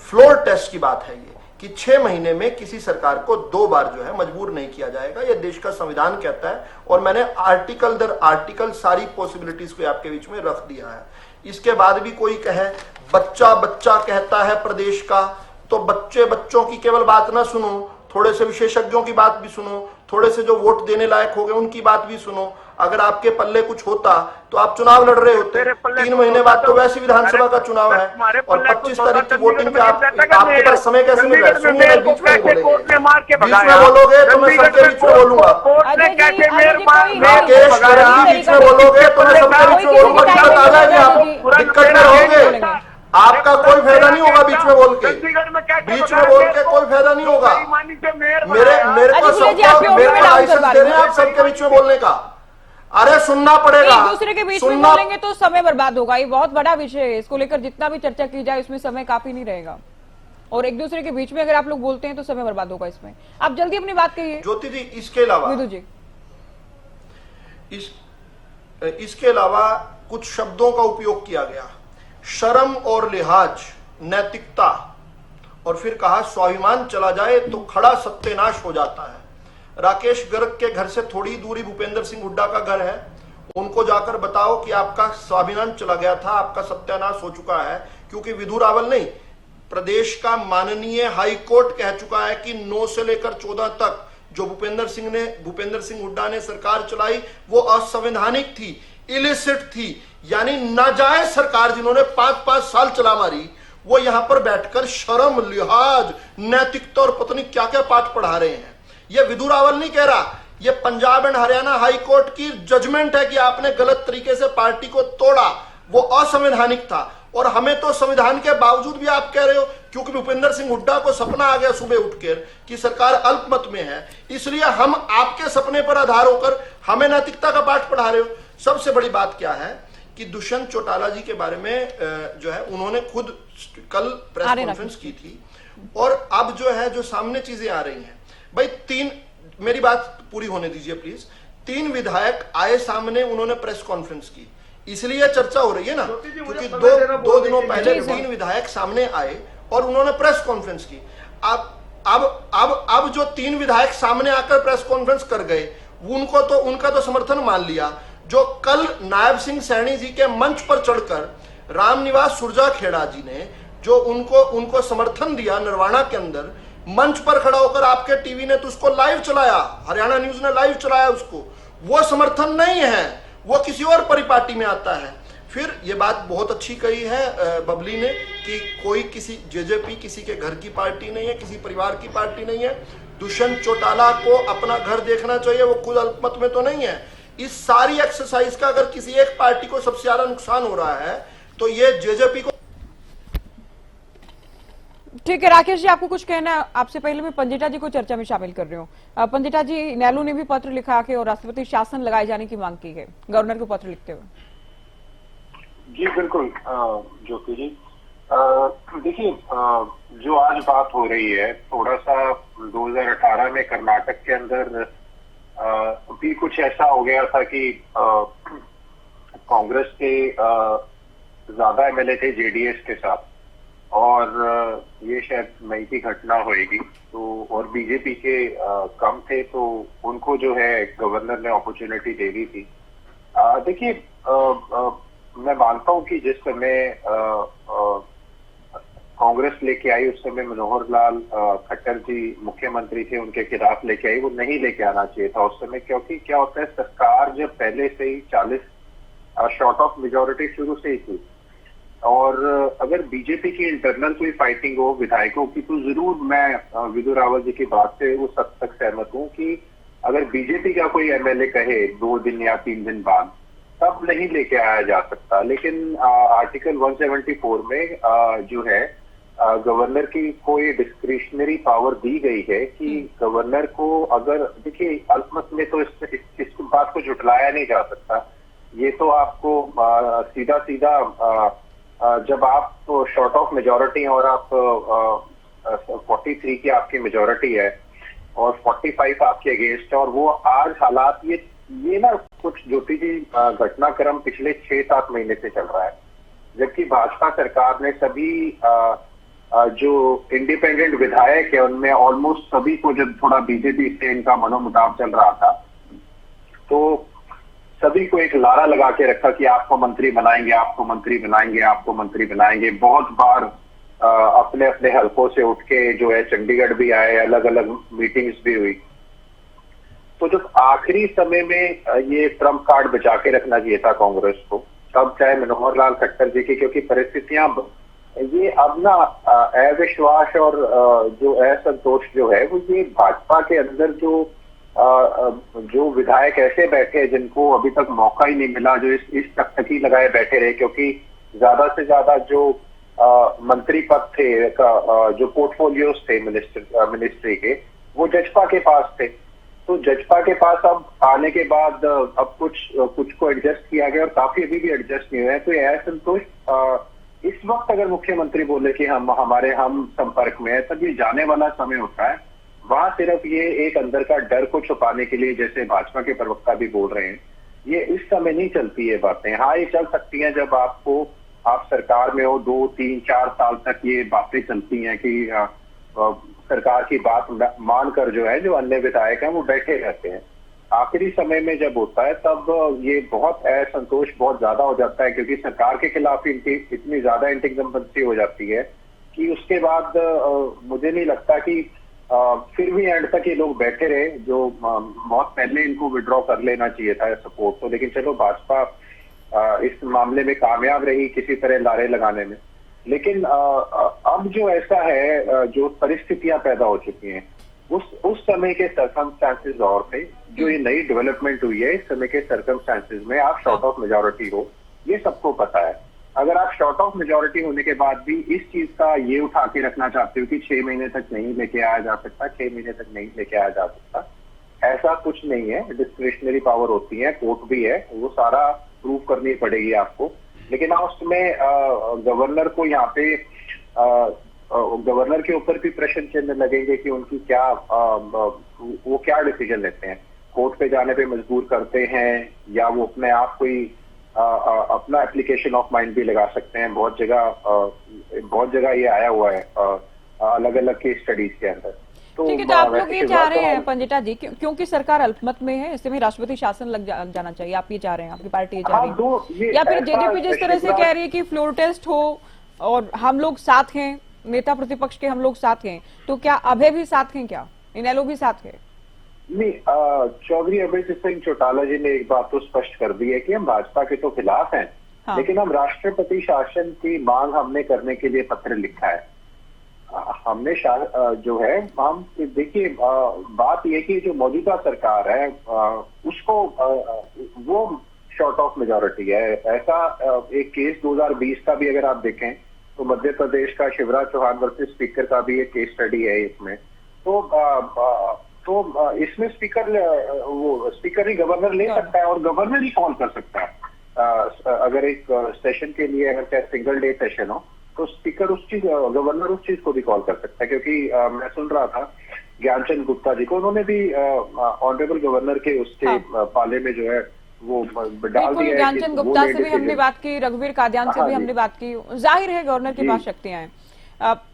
S6: फ्लोर टेस्ट की बात है ये कि 6 महीने में किसी सरकार को 2 बार जो है मजबूर नहीं किया जाएगा। ये देश का संविधान कहता है, और मैंने आर्टिकल दर आर्टिकल सारी पॉसिबिलिटीज को आपके बीच में रख दिया है। इसके बाद भी कोई कहे बच्चा बच्चा कहता है प्रदेश का, तो बच्चों की केवल बात ना सुनो, थोड़े से विशेषज्ञों की बात भी सुनो, थोड़े से जो वोट देने लायक हो गए उनकी बात भी सुनो। अगर आपके पल्ले कुछ होता तो आप चुनाव लड़ रहे होते। 3 महीने बाद तो वैसी विधानसभा का चुनाव है, और 25 तारीख की वोटिंग पे आपके पास समय कैसे मिल रहा है? सुनिए, बीच में बोलोगे तो मैं सबके बीच में बोलूंगा। राकेश गर्ग बीच में बोलोगे तो मैं सबके बीच में बोलूंगा। दिक्कत आ जाएगी, आप दिक्कत में रहोगे। आपका कोई फायदा नहीं होगा बीच में बोल के, कोई फायदा नहीं होगा। मेरे को लाइसेंस दे रहे हैं आप सबके बीच में बोलने का। अरे सुनना पड़ेगा।
S1: एक दूसरे के बीच में बोलेंगे तो समय बर्बाद होगा। ये बहुत बड़ा विषय है, इसको लेकर जितना भी चर्चा की जाए उसमें समय काफी नहीं रहेगा, और एक दूसरे के बीच में अगर आप लोग बोलते हैं तो समय बर्बाद होगा इसमें। आप जल्दी अपनी बात कहिए
S6: ज्योति जी। इसके अलावा कुछ शब्दों का उपयोग किया गया, शर्म और लिहाज, नैतिकता, और फिर कहा स्वाभिमान चला जाए तो खड़ा सत्यानाश हो जाता है। राकेश गर्ग के घर से थोड़ी दूरी भूपेंद्र सिंह हुड्डा का घर है। उनको जाकर बताओ कि आपका स्वाभिमान चला गया था, आपका सत्यानाश हो चुका है, क्योंकि विधु रावल नहीं, प्रदेश का माननीय हाई कोर्ट कह चुका है कि 9 से लेकर 14 तक जो भूपेंद्र सिंह हुड्डा ने सरकार चलाई वो असंवैधानिक थी, इलिसिट थी, यानी नाजायज सरकार जिन्होंने 5-5 साल चला मारी, वो यहां पर बैठकर शर्म, लिहाज, नैतिकता और पता नहीं क्या क्या पाठ पढ़ा रहे हैं। ये विधु रावल नहीं कह रहा, ये Punjab and Haryana high court की जजमेंट है कि आपने गलत तरीके से पार्टी को तोड़ा, वो असंवैधानिक था। और हमें तो संविधान के बावजूद भी आप कह रहे हो क्योंकि भूपेंद्र सिंह हुड्डा को सपना आ गया सुबह उठकर कि सरकार अल्पमत में है, इसलिए हम आपके सपने पर आधार होकर हमें नैतिकता का पाठ पढ़ा रहे हो। सबसे बड़ी बात क्या है कि दुष्यंत चौटाला जी के बारे में जो है उन्होंने खुद कल प्रेस कॉन्फ्रेंस की थी, और अब जो है जो सामने चीजें आ रही हैं भाई, मेरी बात पूरी होने दीजिए प्लीज। 3 विधायक आए सामने, उन्होंने प्रेस कॉन्फ्रेंस की, इसलिए चर्चा हो रही है ना, क्योंकि दो दिनों पहले 3 विधायक सामने आए और उन्होंने प्रेस कॉन्फ्रेंस की। अब जो 3 विधायक सामने आकर प्रेस कॉन्फ्रेंस कर गए, उनका तो समर्थन मान लिया। जो कल नायब सिंह सैनी जी के मंच पर चढ़कर रामनिवास सुरजाखेड़ा जी ने जो उनको समर्थन दिया निर्वाणा के अंदर, मंच पर खड़ा होकर आपके टीवी ने तो उसको लाइव चलाया, हरियाणा न्यूज ने लाइव चलाया उसको, वो समर्थन नहीं है, वो किसी और परिपाटी में आता है। फिर ये बात बहुत अच्छी कही है बबली ने कि कोई किसी जेजेपी किसी के घर की पार्टी नहीं है, किसी परिवार की पार्टी नहीं है। दुष्यंत चौटाला को अपना घर देखना चाहिए, वो खुद अल्पमत में तो नहीं है। इस सारी एक्सरसाइज का अगर किसी एक पार्टी को सबसे ज्यादा नुकसान हो रहा है तो ये जेजेपी को।
S1: ठीक है राकेश जी, आपको कुछ कहना है? आपसे पहले मैं पंजेटा जी को चर्चा में शामिल कर रही हूँ। पंजेटा जी, इनेलो ने भी पत्र लिखा के और राष्ट्रपति शासन लगाए जाने की मांग की है, गवर्नर को पत्र लिखते हुए।
S7: जी बिल्कुल ज्योति जी,
S9: देखिए, जो आज बात हो रही है, थोड़ा सा 2018 में कर्नाटक के अंदर भी कुछ ऐसा हो गया था कि कांग्रेस के ज्यादा एमएलए थे जेडीएस के साथ, और ये शायद मई की घटना होगी, तो और बीजेपी के कम थे, तो उनको जो है गवर्नर ने अपॉर्चुनिटी दे दी थी। देखिए, मैं मानता हूं कि जिस समय कांग्रेस लेके आई, उस समय मनोहर लाल खट्टर जी मुख्यमंत्री थे, उनके खिलाफ लेके आई, वो नहीं लेके आना चाहिए था उस समय, क्योंकि क्या होता है, सरकार जब पहले से ही 40 शॉर्ट ऑफ मेजोरिटी शुरू से ही थी, और अगर बीजेपी की इंटरनल कोई फाइटिंग हो विधायकों की, तो जरूर मैं विदु रावल जी की बात से उस हद तक सहमत हूं कि अगर बीजेपी का कोई एमएलए कहे 2 दिन या 3 दिन बाद, तब नहीं लेके आया जा सकता। लेकिन आर्टिकल 174 में जो है गवर्नर की कोई डिस्क्रिशनरी पावर दी गई है कि गवर्नर को, अगर देखिए अल्पमत में तो इस बात को झुटलाया नहीं जा सकता, ये तो आपको सीधा सीधा जब आप तो शॉर्ट ऑफ मेजोरिटी और आप 43 की आपकी मेजोरिटी है और 45 आपके अगेंस्ट है, और वो आज हालात ये ना कुछ ज्योति जी घटनाक्रम पिछले 6-7 महीने से चल रहा है, जबकि भाजपा सरकार ने सभी जो इंडिपेंडेंट विधायक है उनमें ऑलमोस्ट सभी को, जब थोड़ा बीजेपी से इनका मनोमुटाव चल रहा था, तो सभी को एक लारा लगा के रखा कि आपको मंत्री बनाएंगे, आपको मंत्री बनाएंगे, आपको मंत्री बनाएंगे। बहुत बार अपने अपने हलकों से उठ के जो है चंडीगढ़ भी आए, अलग अलग मीटिंग्स भी हुई। तो जब आखिरी समय में ये ट्रम्प कार्ड बचा के रखना चाहिए था कांग्रेस को, तब चाहे मनोहर लाल खट्टर जी की, क्योंकि परिस्थितियां ये अब ना अविश्वास और जो असंतोष जो है, वो ये भाजपा के अंदर जो विधायक ऐसे बैठे हैं जिनको अभी तक मौका ही नहीं मिला, जो इस टकटकी लगाए बैठे रहे, क्योंकि ज्यादा से ज्यादा जो मंत्री पद थे, जो पोर्टफोलियोज थे मिनिस्ट्री के, वो जजपा के पास थे। तो जजपा के पास अब आने के बाद अब कुछ को एडजस्ट किया गया, और काफी अभी भी एडजस्ट नहीं हुए हैं। तो ये असंतोष इस वक्त अगर मुख्यमंत्री बोले कि हम संपर्क में है, तब ये जाने वाला समय होता है। वहां सिर्फ ये एक अंदर का डर को छुपाने के लिए, जैसे भाजपा के प्रवक्ता भी बोल रहे हैं, ये इस समय नहीं चलती है बातें। हाँ, ये चल सकती हैं जब आप सरकार में हो 2, 3, 4 साल तक ये बातें चलती हैं कि सरकार की बात मानकर जो है, जो अन्य विधायक हैं वो बैठे रहते हैं। आखिरी समय में जब होता है, तब ये बहुत असंतोष बहुत ज्यादा हो जाता है, क्योंकि सरकार के खिलाफ इतनी ज्यादा इंटिग्रेंसी हो जाती है कि उसके बाद मुझे नहीं लगता कि फिर भी एंड तक ये लोग बैठे रहे, जो बहुत पहले इनको विड्रॉ कर लेना चाहिए था सपोर्ट तो। लेकिन चलो, भाजपा इस मामले में कामयाब रही किसी तरह लारे लगाने में। लेकिन अब जो ऐसा है, जो परिस्थितियां पैदा हो चुकी हैं, उस समय के सर्कमस्टांसेस और थे, जो ये नई डेवलपमेंट हुई है, इस समय के सर्कमस्टांसेस में आप शॉर्ट ऑफ मेजोरिटी हो, ये सबको पता है। अगर आप शॉर्ट ऑफ मेजोरिटी होने के बाद भी इस चीज का ये उठा के रखना चाहते हो कि 6 महीने तक नहीं लेके आया जा सकता, 6 महीने तक नहीं लेके आया जा सकता, ऐसा कुछ नहीं है। डिस्क्रिशनरी पावर होती है, कोर्ट भी है, वो सारा प्रूव करनी पड़ेगी आपको। लेकिन उसमें गवर्नर को यहाँ पे गवर्नर के ऊपर भी प्रश्न चिन्ह लगेंगे कि उनकी क्या वो क्या डिसीजन लेते हैं, कोर्ट पे जाने पे मजबूर करते हैं, या वो अपने आप कोई अपना एप्लीकेशन ऑफ माइंड भी लगा सकते हैं। बहुत जगह ये आया हुआ है अलग अलग केस स्टडीज के अंदर।
S1: ठीक है, तो आप लोग ये चाह रहे हैं पंजिटा जी, क्योंकि सरकार अल्पमत में है, इससे में राष्ट्रपति शासन लग जाना चाहिए, आप ये चाह रहे हैं, आपकी पार्टी ये चाह रही है, या फिर जेजेपी जिस तरह से कह रही है कि फ्लोर टेस्ट हो और हम लोग साथ हैं, नेता प्रतिपक्ष के हम लोग साथ हैं, तो क्या अभय भी साथ हैं, क्या इनेलो भी साथ है?
S9: नहीं, चौधरी अभय सिंह चौटाला जी ने एक बात तो स्पष्ट कर दी है कि हम भाजपा के तो खिलाफ हैं,
S1: हाँ।
S9: लेकिन हम राष्ट्रपति शासन की मांग हमने करने के लिए पत्र लिखा है। हमने जो है, हम देखिए, बात यह कि जो मौजूदा सरकार है उसको वो शॉर्ट ऑफ मेजोरिटी है। ऐसा एक केस 2020 का भी अगर आप देखें तो मध्य प्रदेश का शिवराज चौहान वर्सेस स्पीकर का भी एक केस स्टडी है इसमें। तो इसमें स्पीकर ही गवर्नर ले सकता है और गवर्नर ही कॉल कर सकता है। अगर एक सेशन के लिए, अगर चाहे सिंगल डे सेशन हो, तो स्पीकर उस चीज, गवर्नर उस चीज को भी कॉल कर सकता है, क्योंकि मैं सुन रहा था ज्ञानचंद गुप्ता जी को, उन्होंने भी ऑनरेबल गवर्नर के उसके पाले में जो है वो डाल दिया है।
S1: ज्ञानचंद गुप्ता से भी हमने बात की, रघुवीर कादियान से भी हमने बात की। जाहिर है गवर्नर के पास शक्तियां हैं।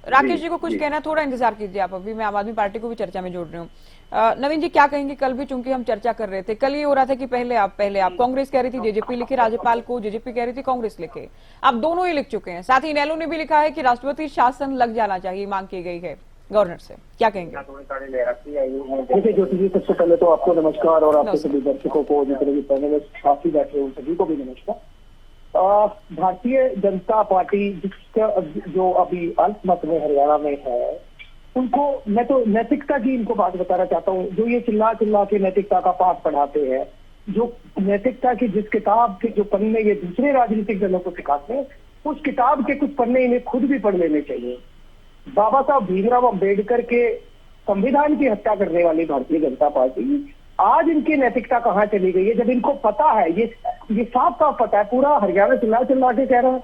S1: राकेश जी को कुछ कहना, थोड़ा इंतजार कीजिए आप, अभी मैं आम आदमी पार्टी को भी चर्चा में जोड़ रही हूँ। नवीन जी क्या कहेंगे? कल भी चूंकि हम चर्चा कर रहे थे, कल ये हो रहा था कि पहले आप कांग्रेस कह रही थी जेजेपी लिखे राज्यपाल को, जेजेपी कह रही थी कांग्रेस लिखे, आप दोनों ही लिख चुके हैं। साथ ही इनेलो ने भी लिखा है कि राष्ट्रपति शासन लग जाना चाहिए, मांग की गई है गवर्नर से, क्या कहेंगे?
S7: देखिए ज्योति जी, सबसे पहले तो आपको नमस्कार और आपके सभी दर्शकों को, जितने भी पैनलिस्ट साथी बैठे उन सभी को भी नमस्कार। भारतीय जनता पार्टी जिसका जो अभी अल्पमत में हरियाणा में है, उनको मैं तो नैतिकता की इनको बात बताना चाहता हूँ। जो ये चिल्ला चिल्ला के नैतिकता का पाठ पढ़ाते हैं, जो नैतिकता की जिस किताब के जो पन्ने ये दूसरे राजनीतिक दलों को सिखाते हैं, उस किताब के कुछ पन्ने इन्हें खुद भी पढ़ लेने चाहिए। बाबा साहब भीमराव अम्बेडकर के संविधान की हत्या करने वाली भारतीय जनता पार्टी आज इनकी नैतिकता कहाँ चली गई है, जब इनको पता है, ये साफ साफ पता है, पूरा हरियाणा चिल्ला चिल्ला के कह रहा है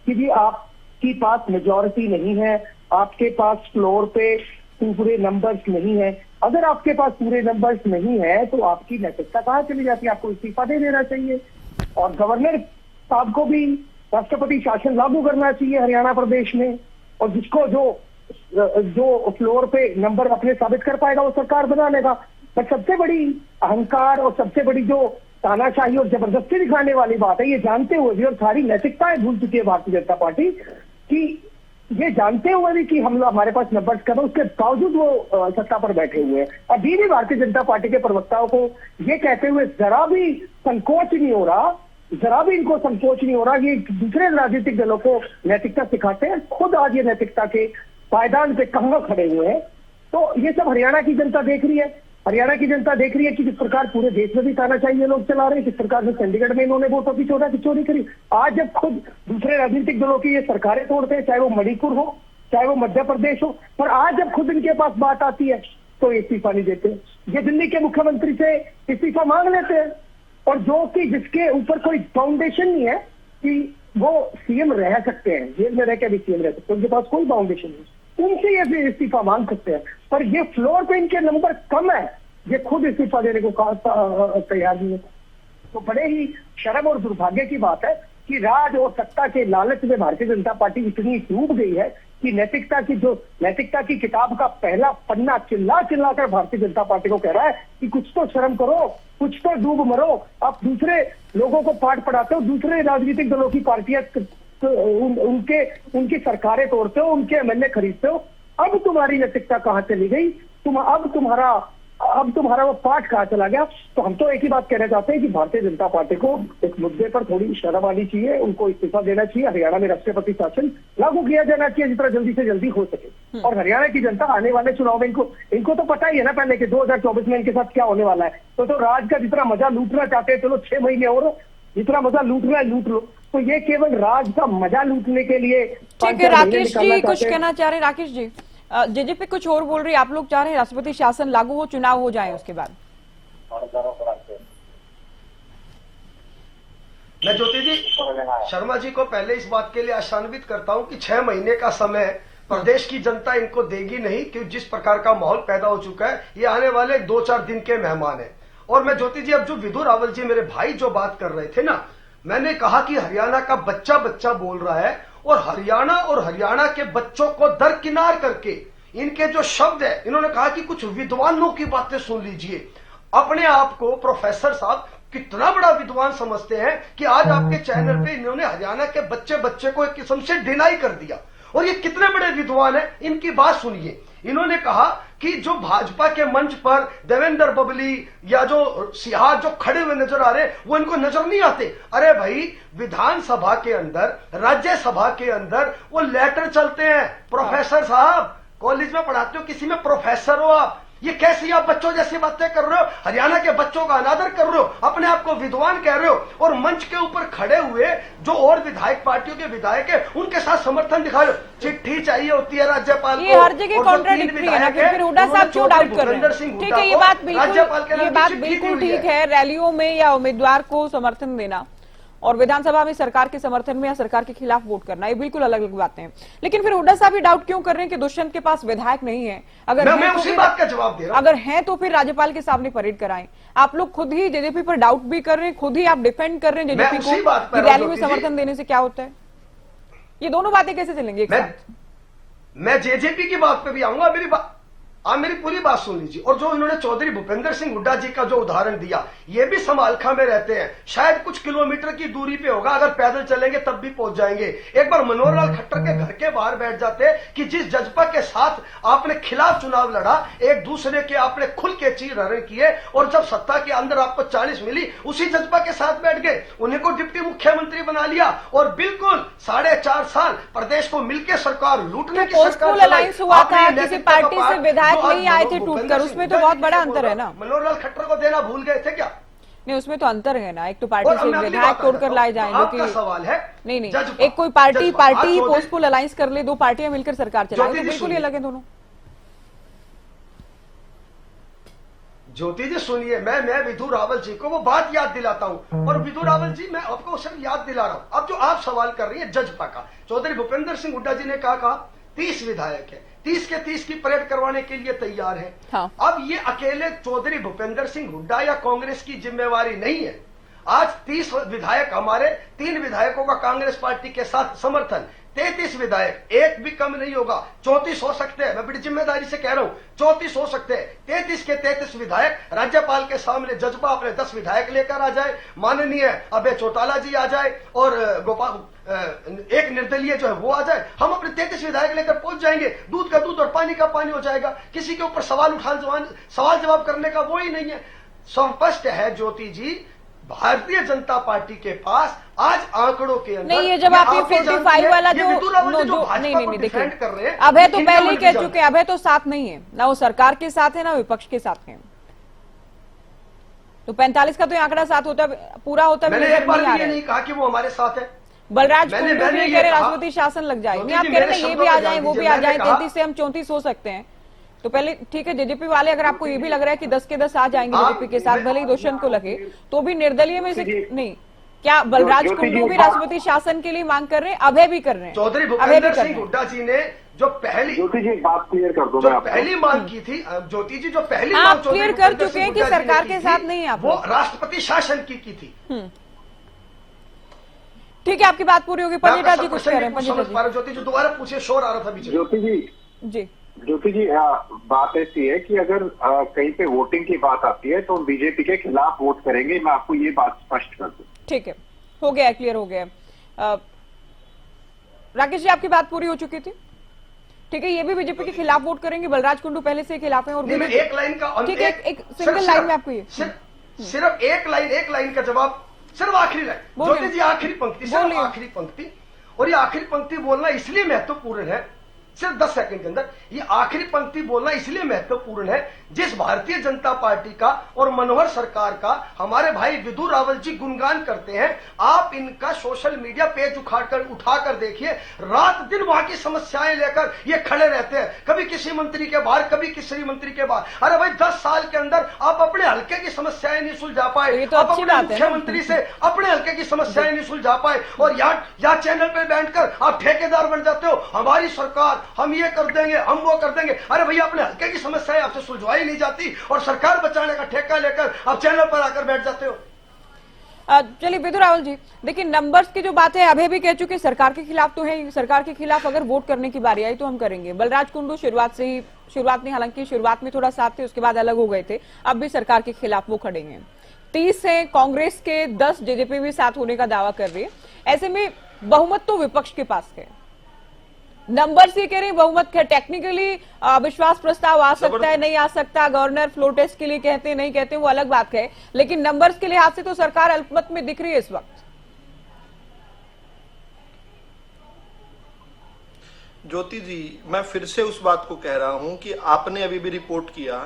S7: कि जी आपकी पास मेजॉरिटी नहीं है, आपके पास फ्लोर पे पूरे नंबर्स नहीं है। अगर आपके पास पूरे नंबर्स नहीं है तो आपकी नैतिकता कहाँ चली जाती है? आपको इस्तीफा दे देना चाहिए और गवर्नर साहब को भी राष्ट्रपति शासन लागू करना चाहिए हरियाणा प्रदेश में, और जिसको जो फ्लोर पे नंबर अपने साबित कर पाएगा वो सरकार बना लेगा। पर सबसे बड़ी अहंकार और सबसे बड़ी जो तानाशाही और जबरदस्ती दिखाने वाली बात है, ये जानते हुए भी और सारी नैतिकताएं भूल चुकी है भारतीय जनता पार्टी कि ये जानते हुए भी कि हम लोग हमारे पास नंबर्स कम है, उसके बावजूद वो सत्ता पर बैठे हुए हैं। अभी भी भारतीय जनता पार्टी के प्रवक्ताओं को ये कहते हुए जरा भी संकोच नहीं हो रहा, जरा भी इनको संकोच नहीं हो रहा। ये दूसरे राजनीतिक दलों को नैतिकता सिखाते हैं, खुद आज ये नैतिकता के पायदान पे कहाँ खड़े हुए हैं। तो ये सब हरियाणा की जनता देख रही है। हरियाणा की जनता देख रही है कि जिस प्रकार पूरे देश में भी तानाशाही ये लोग चला रहे हैं, किस प्रकार से चंडीगढ़ में इन्होंने वोटों की चोरी करी। आज जब खुद दूसरे राजनीतिक दलों की ये सरकारें तोड़ते हैं, चाहे वो मणिपुर हो, चाहे वो मध्य प्रदेश हो, पर आज जब खुद इनके पास बात आती है तो इस्तीफा नहीं देते। ये दिल्ली के मुख्यमंत्री से इस्तीफा मांग लेते हैं, और जो कि जिसके ऊपर कोई फाउंडेशन नहीं है कि वो सीएम रह सकते हैं, जेल में रह के भी सीएम रह सकते हैं, उनके पास कोई फाउंडेशन नहीं, उनसे ये भी इस्तीफा मांग सकते हैं। पर ये फ्लोर पे इनके नंबर कम है, ये खुद इस्तीफा देने को तैयार नहीं है। तो बड़े ही शर्म और दुर्भाग्य की बात है कि राज और सत्ता के लालच में भारतीय जनता पार्टी इतनी डूब गई है कि नैतिकता की किताब का पहला पन्ना चिल्ला चिल्ला कर भारतीय जनता पार्टी को कह रहा है कि कुछ तो शर्म करो, कुछ तो डूब मरो। आप दूसरे लोगों को पाठ पढ़ाते हो, दूसरे राजनीतिक दलों की पार्टियां उनकी सरकारें तोड़ते हो, उनके एमएलए खरीदते हो। अब तुम्हारी नैतिकता कहाँ चली गई? अब तुम्हारा वो पाठ कहाँ चला गया? तो हम तो एक ही बात कहना चाहते हैं कि भारतीय जनता पार्टी को इस मुद्दे पर थोड़ी शर्म आनी चाहिए, उनको इस्तीफा देना चाहिए, हरियाणा में राष्ट्रपति शासन लागू किया जाना चाहिए जितना जल्दी से जल्दी हो सके। और हरियाणा की जनता आने वाले चुनाव में इनको तो पता ही है ना पहले कि 2024 में इनके साथ क्या होने वाला है। तो राज का जितना मजा लूटना चाहते हैं, चलो 6 महीने और जितना मजा लूटना है लूट लो। तो ये केवल राज का मजा लूटने के लिए।
S1: ठीक है, राकेश जी कुछ कहना चाह रहे हैं? राकेश जी, जेजेपी कुछ और बोल रही है, आप लोग चाह रहे हैं राष्ट्रपति शासन लागू हो, चुनाव हो जाए उसके बाद।
S8: मैं ज्योति जी शर्मा जी को पहले इस बात के लिए आशान्वित करता हूं कि 6 महीने का समय प्रदेश की जनता इनको देगी नहीं, क्योंकि जिस प्रकार का माहौल पैदा हो चुका है, ये आने वाले 2-4 दिन के मेहमान हैं। और मैं ज्योति जी, अब जो विधु रावल जी मेरे भाई जो बात कर रहे थे ना, मैंने कहा कि हरियाणा का बच्चा बच्चा बोल रहा है, और हरियाणा के बच्चों को दरकिनार करके इनके जो शब्द है, इन्होंने कहा कि कुछ विद्वानों की बातें सुन लीजिए। अपने आप को प्रोफेसर साहब कितना बड़ा विद्वान समझते हैं कि आज आपके चैनल पे इन्होंने हरियाणा के बच्चे को एक किस्म से डिनाई कर दिया। और ये कितने बड़े विद्वान हैं, इनकी बात सुनिए। इन्होंने कहा कि जो भाजपा के मंच पर देवेंद्र बबली या जो सिहार जो खड़े हुए नजर आ रहे, वो इनको नजर नहीं आते। अरे भाई, विधानसभा के अंदर, राज्यसभा के अंदर वो लेटर चलते हैं। प्रोफेसर साहब, कॉलेज में पढ़ाते हो, किसी में प्रोफेसर हो आप, ये कैसी आप बच्चों जैसी बातें कर रहे हो? हरियाणा के बच्चों का अनादर कर रहे हो, अपने आप को विद्वान कह रहे हो, और मंच के ऊपर खड़े हुए जो और विधायक पार्टियों के विधायक है उनके साथ समर्थन दिखा रहे हो। चिट्ठी चाहिए होती है राज्यपाल को।
S1: ये हर जगह कॉन्ट्राडिक्टरी है ना, फिर हुड्डा साहब क्यों डाउट कर रहे हैं? ठीक है, ये बात बिल्कुल ठीक है, रैलियों में या उम्मीदवार को समर्थन देना और विधानसभा में सरकार के समर्थन में या सरकार के खिलाफ वोट करना, ये बिल्कुल अलग अलग बातें हैं। लेकिन फिर हुड्डा साहब भी डाउट क्यों कर रहे हैं कि दुष्यंत के पास विधायक नहीं है? अगर
S8: मैं
S1: तो
S8: उसी
S1: फिर-
S8: बात का जवाब दे रहा हूं।
S1: अगर है तो फिर राज्यपाल के सामने परेड कराएं। आप लोग खुद ही जेजेपी पर डाउट भी कर रहे हैं, खुद ही आप डिफेंड कर रहे हैं
S8: मैं
S1: जेजेपी
S8: उसी
S1: को
S8: बात पर
S1: कि रैली में
S8: ज्योति जी।
S1: समर्थन देने से क्या होता है। ये दोनों बातें कैसे चलेंगी एक साथ?
S8: मैं जेजेपी की बात पे भी आऊंगा। आप मेरी पूरी बात सुन लीजिए। और जो इन्होंने चौधरी भूपेंद्र सिंह हुड्डा जी का जो उदाहरण दिया, ये भी समालखा में रहते हैं, शायद कुछ किलोमीटर की दूरी पे होगा, अगर पैदल चलेंगे तब भी पहुंच जाएंगे। एक बार मनोहर लाल खट्टर के घर के बाहर बैठ जाते कि जिस जज्बा के साथ आपने खिलाफ चुनाव लड़ा, एक दूसरे के आपने खुल के चीर हरण किए, और जब सत्ता के अंदर आपको 40 मिली, उसी जज्बा के साथ बैठ गए, उन्हीं को डिप्टी मुख्यमंत्री बना लिया, और बिल्कुल 4.5 साल प्रदेश को मिलकर सरकार लूटने की
S1: पोस्टपोल अलायंस हुआ था, किसी पार्टी से विधायक नहीं आए थे टूटकर, उसमें तो बहुत बड़ा अंतर है ना।
S8: मनोहर लाल खट्टर को देना भूल गए थे क्या?
S1: नहीं, उसमें तो अंतर है ना। एक तो पार्टी से विधायक तोड़कर लाए जाए, जो कि
S8: सवाल है।
S1: नहीं, एक कोई पार्टी ही पोस्टपोल अलायंस कर ले, 2 पार्टियां मिलकर सरकार चलाए, तो बिल्कुल ही अलग है दोनों।
S8: ज्योति जी सुनिए, मैं विधु रावल जी को वो बात याद दिलाता हूं, और विधु रावल जी मैं आपको सिर्फ याद दिला रहा हूं। अब जो आप सवाल कर रही है जजपा का, चौधरी भूपेंद्र सिंह हुड्डा जी ने कहा 30 विधायक है, 30 के 30 की परेड करवाने के लिए तैयार है।
S1: हाँ।
S8: अब ये अकेले चौधरी भूपेंद्र सिंह हुड्डा या कांग्रेस की जिम्मेवारी नहीं है। आज 30 विधायक हमारे, 3 विधायकों का कांग्रेस पार्टी के साथ समर्थन, 33 विधायक, एक भी कम नहीं होगा, 34 हो सकते हैं। मैं बड़ी जिम्मेदारी से कह रहा हूं, 34 हो सकते हैं। 33 के 33 विधायक राज्यपाल के सामने जज्बा अपने 10 विधायक लेकर आ जाए, माननीय अभय चौटाला जी आ जाए, और गोपाल एक निर्दलीय जो है वो आ जाए, हम अपने 33 विधायक लेकर पहुंच जाएंगे। दूध का दूध और पानी का पानी हो जाएगा। किसी के ऊपर सवाल जवाब करने का वो ही नहीं है। स्पष्ट है ज्योति जी, भारतीय जनता पार्टी के पास आज आंकड़ों के अंदर
S1: नहीं, ये जब आप ये 45 वाला जो नहीं देखिए, अभय तो पहले ही कह चुके, अभय तो साथ नहीं है ना, वो सरकार के साथ है ना विपक्ष के साथ है। तो 45 का तो आंकड़ा साथ होता पूरा होता
S8: मैंने एक बार भी ये नहीं कहा कि वो हमारे साथ है।
S1: बलराज कुंडू भी कह रहे राष्ट्रपति शासन लग जाए, नहीं आप कह रहे हैं ये भी आ जाए वो भी आ जाए, 33 से हम 34 हो सकते हैं। तो पहले ठीक है, जेजेपी वाले अगर आपको ये भी लग रहा है कि 10 के 10 आ जाएंगे जेजेपी के साथ, भले ही दुष्यंत को लगे, तो भी निर्दलीय में से नहीं, क्या बलराज कुंडू भी राष्ट्रपति शासन के लिए मांग कर रहे हैं? अभय भी कर रहे हैं।
S8: चौधरी भूपेंद्र सिंह हुड्डा जी ने जो पहली,
S9: ज्योति जी बात क्लियर कर दो,
S8: जो पहली मांग की थी, ज्योति जी जो पहली
S1: आप क्लियर कर चुके हैं कि सरकार के साथ नहीं है, आप
S8: वो राष्ट्रपति शासन की थी।
S1: ठीक है, आपकी बात पूरी होगी। पंडिता जी कुछ कह रहे हैं।
S8: ज्योति जी दोबारा पूछे, शोर आ रहा था बीच में।
S9: ज्योति जी बात ऐसी है कि अगर कहीं पे वोटिंग की बात आती है तो बीजेपी के खिलाफ वोट करेंगे, मैं आपको ये बात स्पष्ट कर दूं।
S1: ठीक है, हो गया, क्लियर हो गया। राकेश जी आपकी बात पूरी हो चुकी थी। ठीक है, ये भी बीजेपी के खिलाफ वोट करेंगे, बलराज कुंडू पहले से खिलाफ है। और
S8: एक लाइन का,
S1: ठीक है, एक सिंगल लाइन में आपको ये
S8: सिर्फ एक लाइन का जवाब, सिर्फ आखिरी लाइन ज्योति जी, आखिरी पंक्ति, सिर्फ आखिरी पंक्ति। और ये आखिरी पंक्ति बोलना इसलिए महत्वपूर्ण है, सिर्फ 10 सेकंड के अंदर ये आखिरी पंक्ति बोलना इसलिए महत्वपूर्ण है, जिस भारतीय जनता पार्टी का और मनोहर सरकार का हमारे भाई विधु रावल जी गुणगान करते हैं, आप इनका सोशल मीडिया पेज उठाकर देखिए, रात दिन वहां की समस्याएं लेकर ये खड़े रहते हैं, कभी किसी मंत्री के बाहर, कभी किसी मंत्री के बाहर। अरे भाई 10 साल के अंदर आप अपने हल्के की समस्याएं नहीं सुलझा पाए, आप अपने मुख्यमंत्री से अपने हल्के की समस्याएं नहीं सुलझा पाए, और यहाँ चैनल पर बैठकर आप ठेकेदार बन जाते हो, हमारी सरकार, हम ये कर देंगे, हम वो कर देंगे। अरे भैया अपने हल्के की समस्याएं आपसे सुलझवाई नहीं जाती, और सरकार बचाने का ठेका लेकर आप चैनल पर आकर बैठ जाते हो।
S1: चलिए विधु रावल जी, देखिए नंबर्स की जो बात है, अभय भी कह चुके सरकार के खिलाफ तो है, सरकार के खिलाफ अगर वोट करने की बारी आई तो हम करेंगे। बलराज कुंडू शुरुआत में हालांकि शुरुआत में थोड़ा साथ थे, उसके बाद अलग हो गए थे, अब भी सरकार के खिलाफ वो खड़ेंगे। 30 है कांग्रेस के, 10 जेजेपी भी साथ होने का दावा कर रही है। ऐसे में बहुमत तो विपक्ष के पास है, नंबर से कह रहे हैं बहुमत है। टेक्निकली अविश्वास प्रस्ताव आ सकता है, नहीं आ सकता, गवर्नर फ्लोर टेस्ट के लिए कहते हैं, नहीं कहते हैं, वो अलग बात है, लेकिन नंबर्स के लिहाज से तो सरकार अल्पमत में दिख रही है इस वक्त।
S6: ज्योति जी, मैं फिर से उस बात को कह रहा हूं कि आपने अभी भी रिपोर्ट किया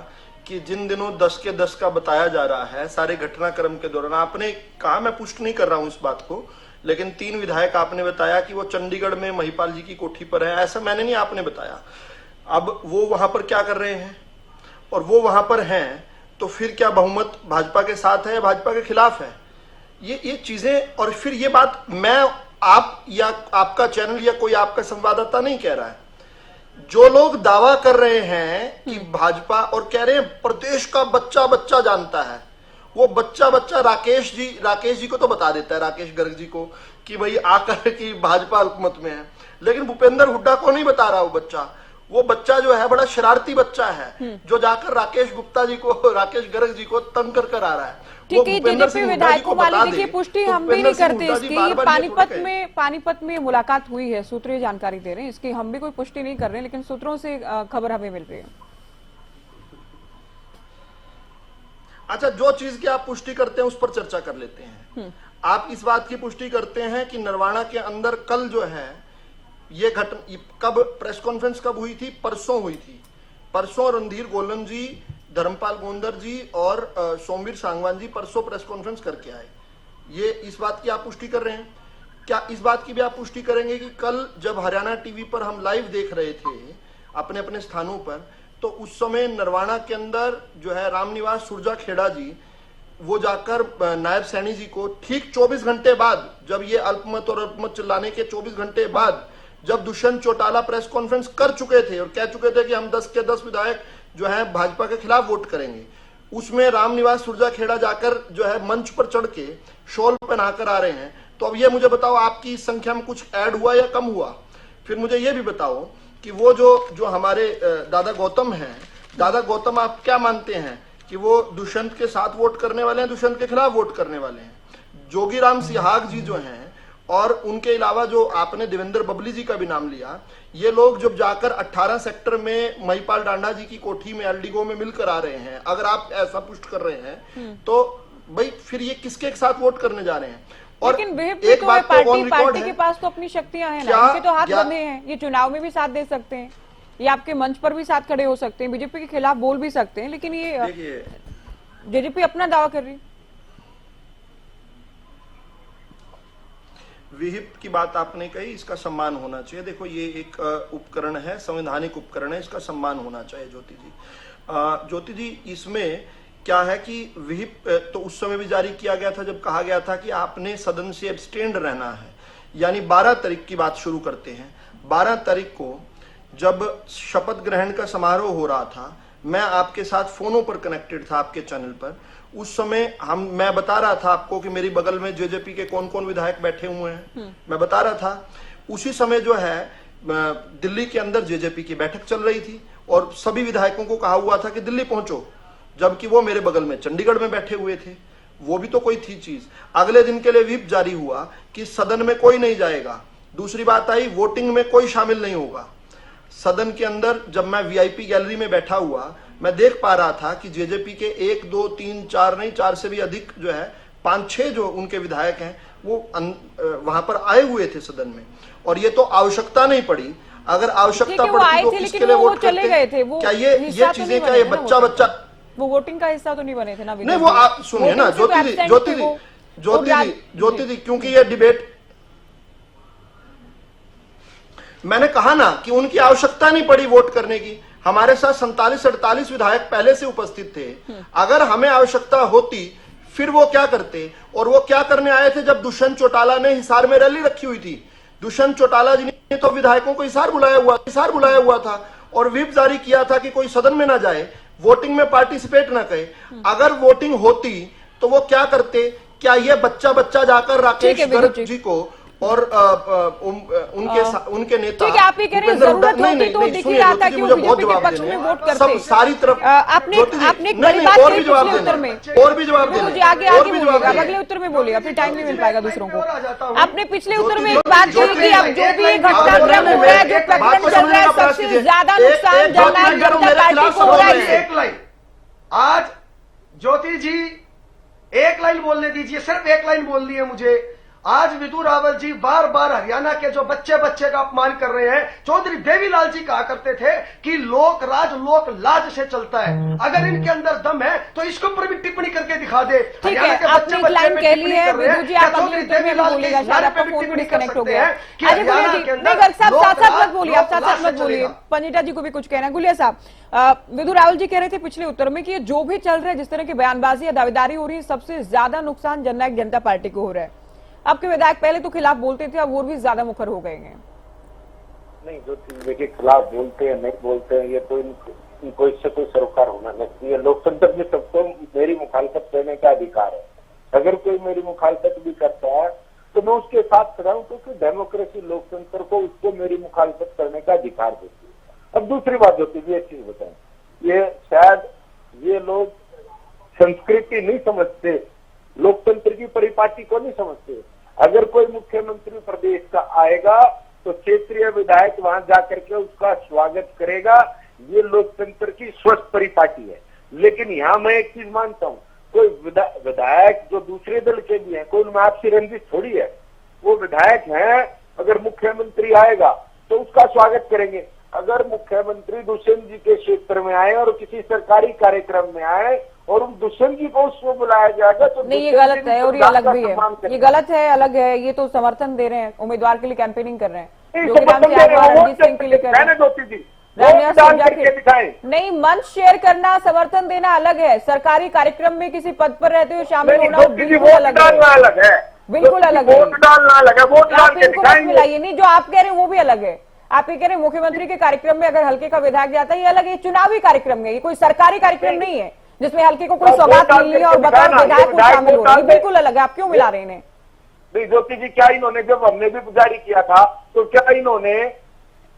S6: कि जिन दिनों 10 के 10 का बताया जा रहा है सारे घटनाक्रम के दौरान, आपने कहा, मैं पुष्ट नहीं कर रहा हूं इस बात को, लेकिन 3 विधायक आपने बताया कि वो चंडीगढ़ में महिपाल जी की कोठी पर है, ऐसा मैंने नहीं, आपने बताया। अब वो वहां पर क्या कर रहे हैं, और वो वहां पर हैं, तो फिर क्या बहुमत भाजपा के साथ है या भाजपा के खिलाफ है? ये चीजें, और फिर ये बात मैं आप या आपका चैनल या कोई आपका संवाददाता नहीं कह रहा है। जो लोग दावा कर रहे हैं कि भाजपा, और कह रहे हैं प्रदेश का बच्चा बच्चा जानता है, वो बच्चा बच्चा राकेश जी को तो बता देता है, राकेश गर्ग जी को, कि भाई आकर कि भाजपा अल्पमत में है, लेकिन भूपेंद्र हुड्डा को नहीं बता रहा वो बच्चा जो है बड़ा शरारती बच्चा है, जो जाकर राकेश गर्ग जी को तंग कर आ रहा है।
S1: ठीक है, जेजेपी विधायकों वाली देखिए पुष्टि हम भी नहीं करते इसकी। ये पानीपत में मुलाकात हुई है, सूत्र ये जानकारी दे रहे हैं, इसकी हम भी कोई पुष्टि नहीं कर रहे हैं, लेकिन सूत्रों से खबर हमें मिल रही है।
S6: अच्छा, जो चीज की आप पुष्टि करते हैं उस पर चर्चा कर लेते हैं। आप इस बात की पुष्टि करते हैं कि नरवाना के अंदर कल जो है ये घटना, कब प्रेस कॉन्फ्रेंस कब हुई थी? परसों हुई थी। परसों रणधीर गोलन जी, धर्मपाल गोंदर जी और सोमवीर सांगवान जी परसों प्रेस कॉन्फ्रेंस करके आए। ये इस बात की आप पुष्टि कर रहे हैं? क्या इस बात की भी आप पुष्टि करेंगे कि कल जब हरियाणा टीवी पर हम लाइव देख रहे थे अपने अपने स्थानों पर, तो उस समय नरवाना के अंदर जो है रामनिवास सुरजा खेड़ा जी वो जाकर नायब सैनी जी को ठीक 24 घंटे बाद, जब ये अल्पमत और अल्पमत चिल्लाने के 24 घंटे बाद, जब दुष्यंत चौटाला प्रेस कॉन्फ्रेंस कर चुके थे और कह चुके थे कि हम 10 के 10 विधायक जो है भाजपा के खिलाफ वोट करेंगे, उसमें रामनिवास सुरजा खेड़ा जाकर जो है मंच पर चढ़ के शॉल पहनाकर आ रहे हैं। तो अब ये मुझे बताओ, आपकी संख्या में कुछ ऐड हुआ या कम हुआ? फिर मुझे ये भी बताओ कि वो जो हमारे दादा गौतम हैं, दादा गौतम आप क्या मानते हैं कि वो दुष्यंत के साथ वोट करने वाले हैं, दुष्यंत के खिलाफ वोट करने वाले हैं? जोगीराम सिहाग जी जो हैं, और उनके अलावा जो आपने देवेंद्र बबली जी का भी नाम लिया, ये लोग जब जाकर 18 सेक्टर में महिपाल डांडा जी की कोठी में एलडीगो में मिलकर आ रहे हैं, अगर आप ऐसा पुष्ट कर रहे हैं तो भाई फिर ये किसके साथ वोट करने जा रहे हैं? और
S1: लेकिन
S6: एक बात तो ऑन रिकॉर्ड
S1: पार्टी
S6: है,
S1: के पास तो अपनी शक्तियां हैं ना, उनके तो हाथ बंधे हैं। ये चुनाव में भी साथ दे सकते हैं, ये आपके मंच पर भी साथ खड़े हो सकते हैं, बीजेपी के खिलाफ बोल भी सकते हैं, लेकिन ये जेजेपी अपना दावा कर रही है।
S6: विहिप की बात आपने कही, इसका सम्मान होना चाहिए। देखो ये एक उपकरण है, संवैधानिक उपकरण है, इसका सम्मान होना चाहिए। ज्योति जी इसमें क्या है कि विहिप तो उस समय भी जारी किया गया था जब कहा गया था कि आपने सदन से एब्सटेंड रहना है, यानी 12 तारीख की बात शुरू करते हैं। 12 तारीख को जब शपथ ग्रहण का समारोह हो रहा था, मैं आपके साथ फोनों पर कनेक्टेड था आपके चैनल पर। उस समय मैं बता रहा था आपको कि मेरी बगल में जेजेपी के कौन कौन विधायक बैठे हुए हैं, मैं बता रहा था। उसी समय जो है दिल्ली के अंदर जेजेपी की बैठक चल रही थी और सभी विधायकों को कहा हुआ था कि दिल्ली पहुंचो, जबकि वो मेरे बगल में चंडीगढ़ में बैठे हुए थे। वो भी तो कोई थी चीज। अगले दिन के लिए व्हिप जारी हुआ कि सदन में कोई नहीं जाएगा। दूसरी बात आई, वोटिंग में कोई शामिल नहीं होगा। सदन के अंदर जब मैं वीआईपी गैलरी में बैठा हुआ, मैं देख पा रहा था कि जेजेपी के 1 2 3 4 नहीं, 4 से भी अधिक जो है 5-6 जो उनके विधायक हैं वो वहां पर आए हुए थे सदन में, और ये तो आवश्यकता नहीं पड़ी। अगर आवश्यकता पड़ती तो किसके लिए वोट
S1: चले गए थे? वो
S6: क्या ये चीजें, क्या ये बच्चा
S1: वो वोटिंग का हिस्सा तो नहीं बने थे ना?
S6: नहीं, वो आप सुनिए ना ज्योति दी, क्योंकि ये डिबेट मैंने कहा ना कि उनकी आवश्यकता नहीं पड़ी वोट करने की। हमारे साथ 47-48 विधायक पहले से उपस्थित थे। अगर हमें आवश्यकता होती फिर वो क्या करते? और वो क्या करने आए थे जब दुष्यंत चौटाला ने हिसार में रैली रखी हुई थी? दुष्यंत चौटाला जी ने तो विधायकों को हिसार बुलाया हुआ था और व्हिप जारी किया था कि कोई सदन में ना जाए, वोटिंग में पार्टिसिपेट ना करे। अगर वोटिंग होती तो वो क्या करते? क्या ये बच्चा जाकर राकेश गर्ग जी को और उनके नेता,
S1: ठीक है, आप ये कह रहे हैं जरूरत होती तो दिख ही रहा था कि वो बीजेपी के पक्ष में वोट करते।
S6: सब सारी तरफ
S1: आपने एक बड़ी बात कही पिछले उत्तर में,
S6: और भी जवाब देना,
S1: मुझे आगे बोलिएगा, अगले उत्तर में बोलिएगा, फिर टाइम नहीं मिल पाएगा दूसरों को। आपने पिछले उत्तर में एक बात कही कि अब जो भी घटनाक्रम हो रहा है, जो प्रकरण चल रहा है, सबसे ज्यादा नुकसान जननायक जनता पार्टी को हो रहा है।
S8: एक लाइन आज ज्योति जी एक लाइन बोलने दीजिए, सिर्फ एक लाइन बोलनी है मुझे। आज विधु रावल जी बार बार हरियाणा के जो बच्चे बच्चे का अपमान कर रहे हैं। चौधरी देवीलाल जी कहा करते थे कि लोक राज लोक लाज से चलता है। अगर इनके अंदर दम है तो इसके ऊपर भी टिप्पणी करके दिखा दे।
S1: ठीक है, आपने एक लाइन कह ली है विधु जी, आप अगले उत्तर में भी बोलिएगा, शायद आपका फोन भी डिस्कनेक्ट हो गया। अरे बोलिए जी, नहीं गर्ग साहब साथ साथ मत बोलिए, आप साथ साथ मत बोलिए, पंजिटा जी को भी कुछ कहना है। गुलिया साहब, विधु रावल जी कह रहे थे पिछले उत्तर में कि ये जो भी चल रहा है, जिस तरह की बयानबाजी या दावेदारी हो रही है, सबसे ज्यादा नुकसान जननायक जनता पार्टी को हो रहा है। आपके विधायक पहले तो खिलाफ बोलते थे, अब वो भी ज्यादा मुखर हो गए हैं।
S7: नहीं, जो चीज के खिलाफ बोलते हैं नहीं बोलते हैं, ये तो इनको इससे कोई सरोकार होना नहीं चाहिए। लोकतंत्र में सबको मेरी मुखालफत करने का अधिकार है। अगर कोई मेरी मुखालफत भी करता है तो मैं उसके साथ खड़ा हूं, क्योंकि डेमोक्रेसी लोकतंत्र को उसको मेरी मुखालफत करने का अधिकार देती है। अब दूसरी बात होती है, ये चीज बताएं, ये शायद ये लोग संस्कृति नहीं समझते, लोकतंत्र की परिपाटी को नहीं समझते। अगर कोई मुख्यमंत्री प्रदेश का आएगा तो क्षेत्रीय विधायक वहां जाकर के उसका स्वागत करेगा, ये लोकतंत्र की स्वस्थ परिपाटी है। लेकिन यहाँ मैं एक चीज मानता हूँ, कोई विधायक जो दूसरे दल के भी हैं, कोई उनमें आपसी रंजिश थोड़ी है, वो विधायक हैं, अगर मुख्यमंत्री आएगा तो उसका स्वागत करेंगे। अगर मुख्यमंत्री दुष्यंत जी के क्षेत्र में आए और किसी सरकारी कार्यक्रम में आए और उन दुष्यंत जी को उसको बुलाया जाएगा तो
S1: नहीं, ये गलत है और ये अलग भी है, ये गलत है, अलग है। ये तो समर्थन दे रहे हैं, उम्मीदवार के लिए कैंपेनिंग कर रहे हैं, रणजीत सिंह के लिए कर रहे हैं। नहीं, मंच शेयर करना, समर्थन देना अलग है, सरकारी कार्यक्रम में किसी पद पर रहते हुए शामिल होना बिल्कुल अलग है, बिल्कुल अलग है। आप इनको मत मिलाइए, नहीं जो आप कह रहे हैं वो भी अलग है। आप ये कह रहे हैं मुख्यमंत्री के कार्यक्रम में अगर हल्के का विधायक जाता है, ये अलग है, चुनावी कार्यक्रम है, ये कोई सरकारी कार्यक्रम नहीं है जिसमें हल्के को कोई सौगात मिली है और बतौर विधायक को शामिल हो रही है, बिल्कुल अलग है। आप क्यों मिला रहे हैं?
S7: नहीं ज्योति जी, क्या इन्होंने जब हमने भी जारी किया था तो क्या इन्होंने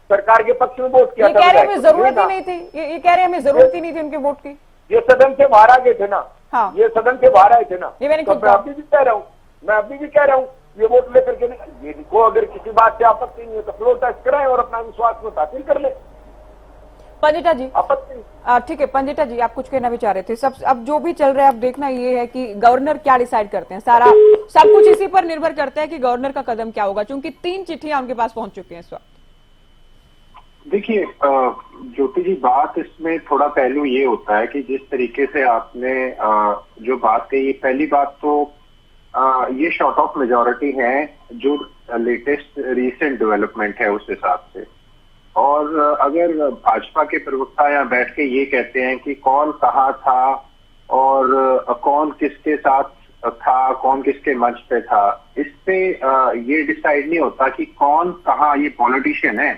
S7: सरकार के पक्ष में वोट किया?
S1: ये कह रहे हमें जरूरत ही नहीं थी, ये कह रहे हमें जरूरत ही नहीं थी उनके वोट की।
S7: ये सदन से बाहर आ गए थे ना,
S1: हाँ,
S7: ये सदन से बाहर आए थे ना,
S1: ये मैंने
S7: तो मैं अभी भी कह रहा हूँ, ये वोट लेकर के इनको अगर किसी बात से आपत्ति नहीं है तो फ्लोर टेस्ट कराएं और अपना विश्वास में हासिल कर ले।
S1: पंजिटा जी,
S7: आपत्ति
S1: ठीक है, पंजिटा जी आप कुछ कहना भी चाह रहे थे। सब अब जो भी चल रहा है, अब देखना ये है कि गवर्नर क्या डिसाइड करते हैं, सारा सब कुछ इसी पर निर्भर करता है कि गवर्नर का कदम क्या होगा, क्योंकि 3 चिट्ठियां उनके पास पहुंच चुकी हैं इस वक्त।
S9: देखिए ज्योति जी, बात इसमें थोड़ा पहलू ये होता है कि जिस तरीके से आपने जो बात कही, पहली बात तो ये शॉर्ट ऑफ मेजॉरिटी है जो लेटेस्ट रीसेंट डेवलपमेंट है उस हिसाब से। और अगर भाजपा के प्रवक्ता यहाँ बैठ के ये कहते हैं कि कौन कहाँ था और कौन किसके साथ था, कौन किसके मंच पे था, इस पे ये डिसाइड नहीं होता कि कौन कहाँ, ये पॉलिटिशियन है,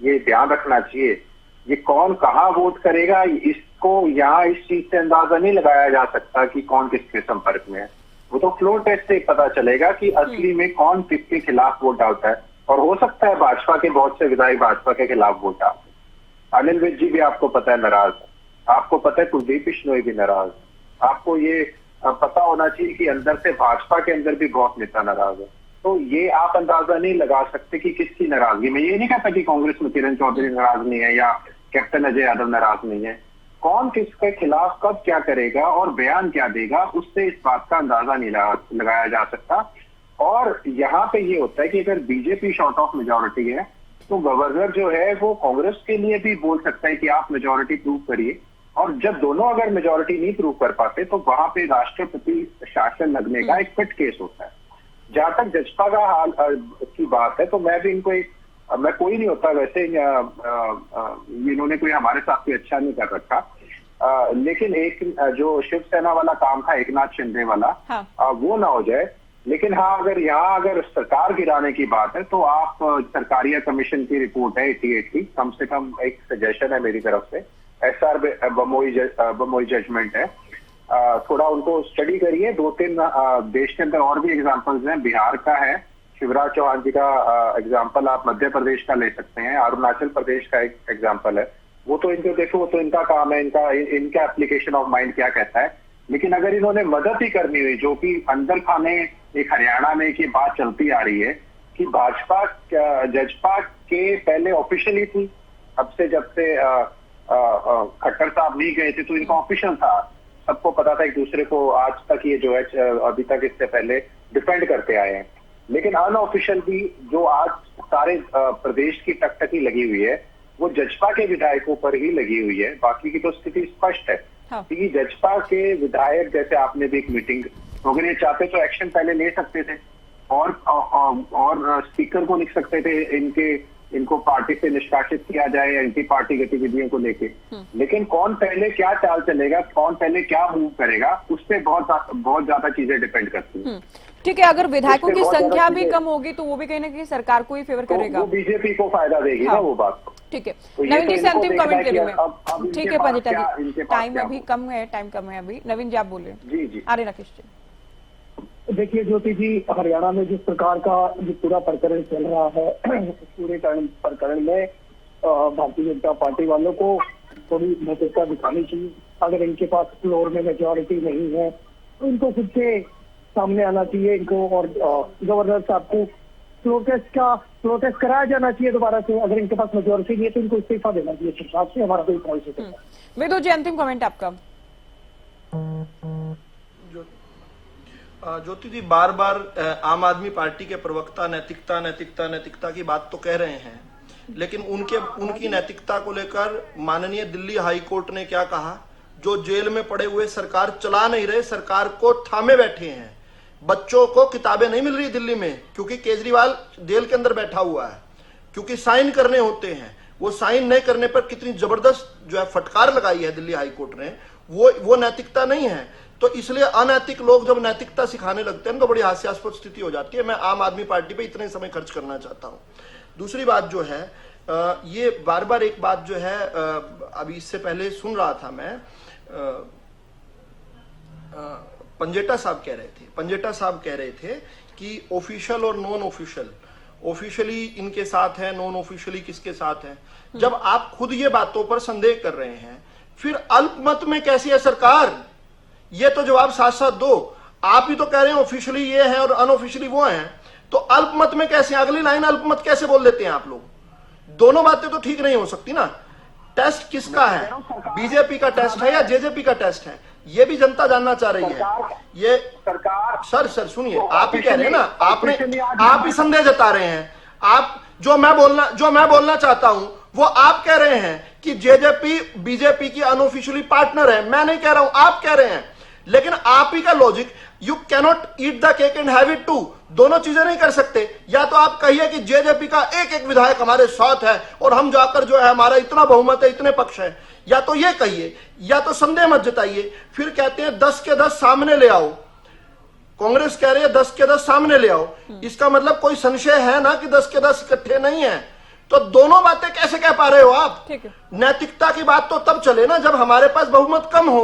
S9: ये ध्यान रखना चाहिए। ये कौन कहाँ वोट करेगा, इसको यहाँ इस चीज से अंदाजा नहीं लगाया जा सकता कि कौन किसके संपर्क में है। वो तो फ्लोर टेस्ट से पता चलेगा कि असली में कौन किसके खिलाफ वोट डालता है। और हो सकता है भाजपा के बहुत से विधायक भाजपा के खिलाफ वोट डालते हैं। अनिल विज जी भी आपको पता है नाराज है, आपको पता है कुलदीप बिश्नोई भी नाराज है, आपको ये पता होना चाहिए कि अंदर से भाजपा के अंदर भी बहुत नेता नाराज है। तो ये आप अंदाजा नहीं लगा सकते कि किसकी नाराजगी। मैं ये नहीं कहता कि कांग्रेस में किरण चौधरी नाराज नहीं है या कैप्टन अजय यादव नाराज नहीं है। कौन किसके खिलाफ कब क्या करेगा और बयान क्या देगा, उससे इस बात का अंदाजा नहीं लगाया जा सकता। और यहाँ पे ये होता है कि अगर बीजेपी शॉर्ट ऑफ मेजॉरिटी है तो गवर्नर जो है वो कांग्रेस के लिए भी बोल सकता है कि आप मेजॉरिटी प्रूव करिए। और जब दोनों अगर मेजॉरिटी नहीं प्रूव कर पाते तो वहां पे राष्ट्रपति शासन लगने का एक फिट केस होता है। जहां तक जजपा का हाल की बात है तो मैं भी इनको मैं कोई नहीं होता वैसे, इन्होंने कोई हमारे साथ कोई अच्छा नहीं कर रखा, लेकिन एक जो शिवसेना वाला काम था एकनाथ शिंदे वाला, हाँ, वो ना हो जाए। लेकिन हाँ, अगर सरकार गिराने की बात है तो आप सरकारिया कमीशन की रिपोर्ट है 88 की, कम से कम एक सजेशन है मेरी तरफ से, SR बमोई जजमेंट है, थोड़ा उनको स्टडी करिए। 2-3 देश के अंदर और भी एग्जांपल्स हैं, बिहार का है, शिवराज चौहान जी का एग्जांपल आप मध्य प्रदेश का ले सकते हैं, अरुणाचल प्रदेश का एक एग्जांपल है। वो तो इनको देखो, वो तो इनका काम है, इनका एप्लीकेशन ऑफ माइंड क्या कहता है। लेकिन अगर इन्होंने मदद ही करनी हुई, जो कि अंदर खाने एक हरियाणा में की बात चलती आ रही है कि भाजपा जजपा के पहले ऑफिशियली थी, अब से जब से खट्टर साहब नहीं गए थे तो इनका ऑफिशियल था, सबको पता था एक दूसरे को, आज तक ये जो है अभी तक इससे पहले डिफेंड करते आए हैं। लेकिन अनऑफिशियल भी जो आज सारे प्रदेश की टकटकी लगी हुई है वो जजपा के विधायकों पर ही लगी हुई है। बाकी की तो स्थिति स्पष्ट है क्योंकि जजपा के विधायक, जैसे आपने भी एक मीटिंग, अगर ये चाहते तो एक्शन पहले ले सकते थे और स्पीकर को लिख सकते थे इनको पार्टी से निष्कासित किया जाए एंटी पार्टी गतिविधियों को लेके। लेकिन कौन पहले क्या चाल चलेगा, कौन पहले क्या मूव करेगा, उस पर बहुत ज्यादा चीजें डिपेंड करती हैं।
S1: ठीक है, अगर विधायकों की संख्या भी कम होगी तो वो भी कहीं ना कहीं सरकार को ही फेवर करेगा,
S9: वो बीजेपी को फायदा देगी ना वो बात।
S1: ठीक है,
S9: तो
S1: नवीन जी से अंतिम कमेंट ले लूं मैं।
S9: अब
S1: ठीक है पंडिता जी, टाइम अभी कम है, टाइम कम है अभी। नवीन जी आप बोले।
S9: जी
S1: आर्य राकेश जी।
S10: देखिए ज्योति जी, हरियाणा में जिस प्रकार का जो पूरा प्रकरण चल रहा है, पूरे प्रकरण में भारतीय जनता पार्टी वालों को थोड़ी नैतिकता दिखानी चाहिए। अगर इनके पास फ्लोर में मेजोरिटी नहीं है तो इनको खुद से सामने आना चाहिए इनको, और गवर्नर साहब को फ्लोर टेस्ट कराया जाना चाहिए दोबारा से। अगर इनके पास मेजोरिटी नहीं है तो इनको इस्तीफा देना चाहिए सरकार से। हमारा कोई पॉलिसी है।
S1: वेदो जी अंतिम कमेंट आपका।
S6: ज्योति जी, बार बार आम आदमी पार्टी के प्रवक्ता नैतिकता की बात तो कह रहे हैं, लेकिन उनकी नैतिकता को लेकर माननीय दिल्ली हाई कोर्ट ने क्या कहा? जो जेल में पड़े हुए सरकार चला नहीं रहे, सरकार को थामे बैठे हैं। बच्चों को किताबें नहीं मिल रही दिल्ली में क्योंकि केजरीवाल जेल के अंदर बैठा हुआ है, क्योंकि साइन करने होते हैं। वो साइन नहीं करने पर कितनी जबरदस्त जो है फटकार लगाई है दिल्ली हाई कोर्ट ने, वो नैतिकता नहीं है। तो इसलिए अनैतिक लोग जब नैतिकता सिखाने लगते हैं तो बड़ी हास्यास्पद स्थिति हो जाती है। मैं आम आदमी पार्टी पे इतने समय खर्च करना चाहता हूं। दूसरी बात जो है, ये बार बार एक बात जो है, अभी इससे पहले सुन रहा था मैं, पंजेटा साहब कह रहे थे कि ऑफिशियल और नॉन ऑफिशियल, ऑफिशियली इनके साथ है, नॉन ऑफिशियली किसके साथ है। जब आप खुद ये बातों पर संदेह कर रहे हैं, फिर अल्पमत में कैसी है सरकार? ये तो जवाब साथ साथ दो। आप ही तो कह रहे हैं ऑफिशियली ये है और अनऑफिशियली वो है, तो अल्पमत में कैसे? अगली लाइन अल्पमत कैसे बोल देते हैं आप लोग? दोनों बातें तो ठीक नहीं हो सकती ना। टेस्ट किसका है? बीजेपी का टेस्ट है या जेजेपी का टेस्ट है? ये भी जनता जानना चाह रही है। ये सरकार सर सुनिए, आप ही कह रहे हैं ना, आप ही संदेह जता रहे हैं। आप जो मैं बोलना चाहता हूं वो आप कह रहे हैं कि जेजेपी बीजेपी की अनऑफिशियली पार्टनर है। मैं नहीं कह रहा हूं, आप कह रहे हैं। लेकिन आप ही का logic, you cannot eat the cake and have it too, दोनों चीजें नहीं कर सकते। या तो आप कहिए कि जेजेपी का एक एक विधायक हमारे साथ है और हम जाकर जो है हमारा इतना बहुमत है, इतने पक्ष है, या तो ये कहिए, या तो संदेह मत जताइए। फिर कहते हैं 10 के 10 सामने ले आओ। कांग्रेस कह रही है 10 के 10 सामने ले आओ। इसका मतलब कोई संशय है ना कि 10 के 10 इकट्ठे नहीं है। तो दोनों बातें कैसे कह पा रहे हो आप? नैतिकता की बात तो तब चले ना जब हमारे पास बहुमत कम हो।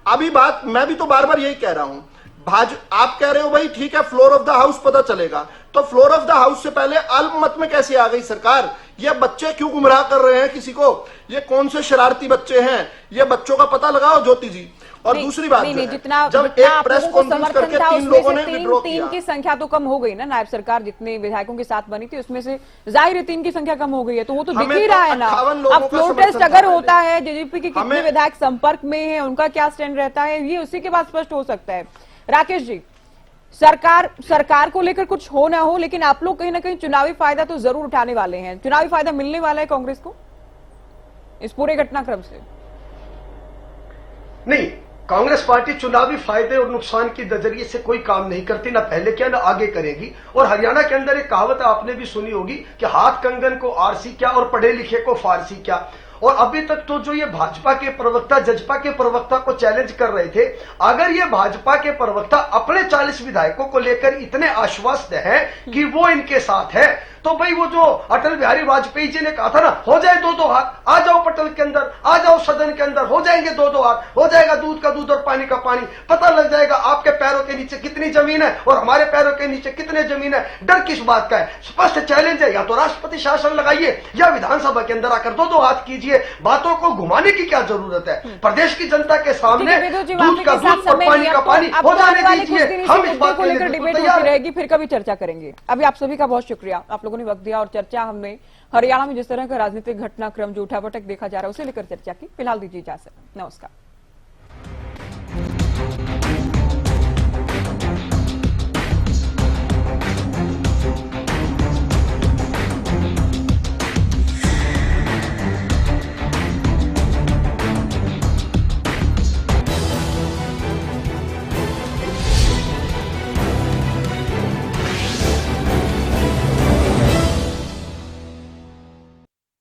S6: अभी बात, मैं भी तो बार बार यही कह रहा हूं, आप कह रहे हो भाई ठीक है फ्लोर ऑफ द हाउस पता चलेगा, तो फ्लोर ऑफ द हाउस से पहले अल्पमत में कैसे आ गई सरकार? ये बच्चे क्यों गुमराह कर रहे हैं किसी को? ये कौन से शरारती बच्चे हैं? ये बच्चों का पता लगाओ ज्योति जी। और दूसरी बात, जब एक प्रेस कॉन्फ्रेंस करके 3 लोगों ने विड्रॉ किया,
S1: 3 की संख्या तो कम हो गई ना। नायब सरकार जितने विधायकों के साथ बनी थी उसमें से जाहिर है 3 की संख्या कम हो गई है, तो वो तो दिख ही रहा है ना। अब फ्लोर टेस्ट अगर होता है, जेजेपी के कितने विधायक संपर्क में है, उनका क्या स्टैंड रहता है, ये उसी के बाद स्पष्ट हो सकता है। राकेश जी, सरकार को लेकर कुछ हो ना हो, लेकिन आप लोग कहीं ना कहीं चुनावी फायदा तो जरूर उठाने वाले हैं। चुनावी फायदा मिलने वाला है कांग्रेस को इस पूरे घटनाक्रम से?
S8: नहीं, कांग्रेस पार्टी चुनावी फायदे और नुकसान के नजरिए से कोई काम नहीं करती, ना पहले क्या ना आगे करेगी। और हरियाणा के अंदर एक कहावत आपने भी सुनी होगी कि हाथ कंगन को आरसी क्या और पढ़े लिखे को फारसी क्या। और अभी तक तो जो ये भाजपा के प्रवक्ता जजपा के प्रवक्ता को चैलेंज कर रहे थे, अगर ये भाजपा के प्रवक्ता अपने 40 विधायकों को लेकर इतने आश्वस्त हैं कि वो इनके साथ है, तो भाई वो जो अटल बिहारी वाजपेयी जी ने कहा था ना, हो जाए 2-2 हाथ, आ जाओ पटल के अंदर, आ जाओ सदन के अंदर, हो जाएंगे 2-2 हाथ, हो जाएगा दूध का दूध और पानी का पानी। पता लग जाएगा आपके पैरों के नीचे कितनी जमीन है और हमारे पैरों के नीचे कितने जमीन है। डर किस बात का है? स्पष्ट चैलेंज है, या तो राष्ट्रपति शासन लगाइए या विधानसभा के अंदर आकर 2-2 हाथ कीजिए। बातों को घुमाने की क्या जरूरत है? प्रदेश की जनता के सामने दूध का दूध और पानी का पानी हो जाने दीजिए। हम इस बात को लेकर
S1: डिबेट होती रहेगी, फिर कभी चर्चा करेंगे। अभी आप सभी का बहुत शुक्रिया, आप लोगों ने वक्त दिया और चर्चा हमने हरियाणा में जिस तरह का राजनीतिक घटनाक्रम जो उठापटक देखा जा रहा है उसे लेकर चर्चा की। फिलहाल दीजिए इजाजत, नमस्कार।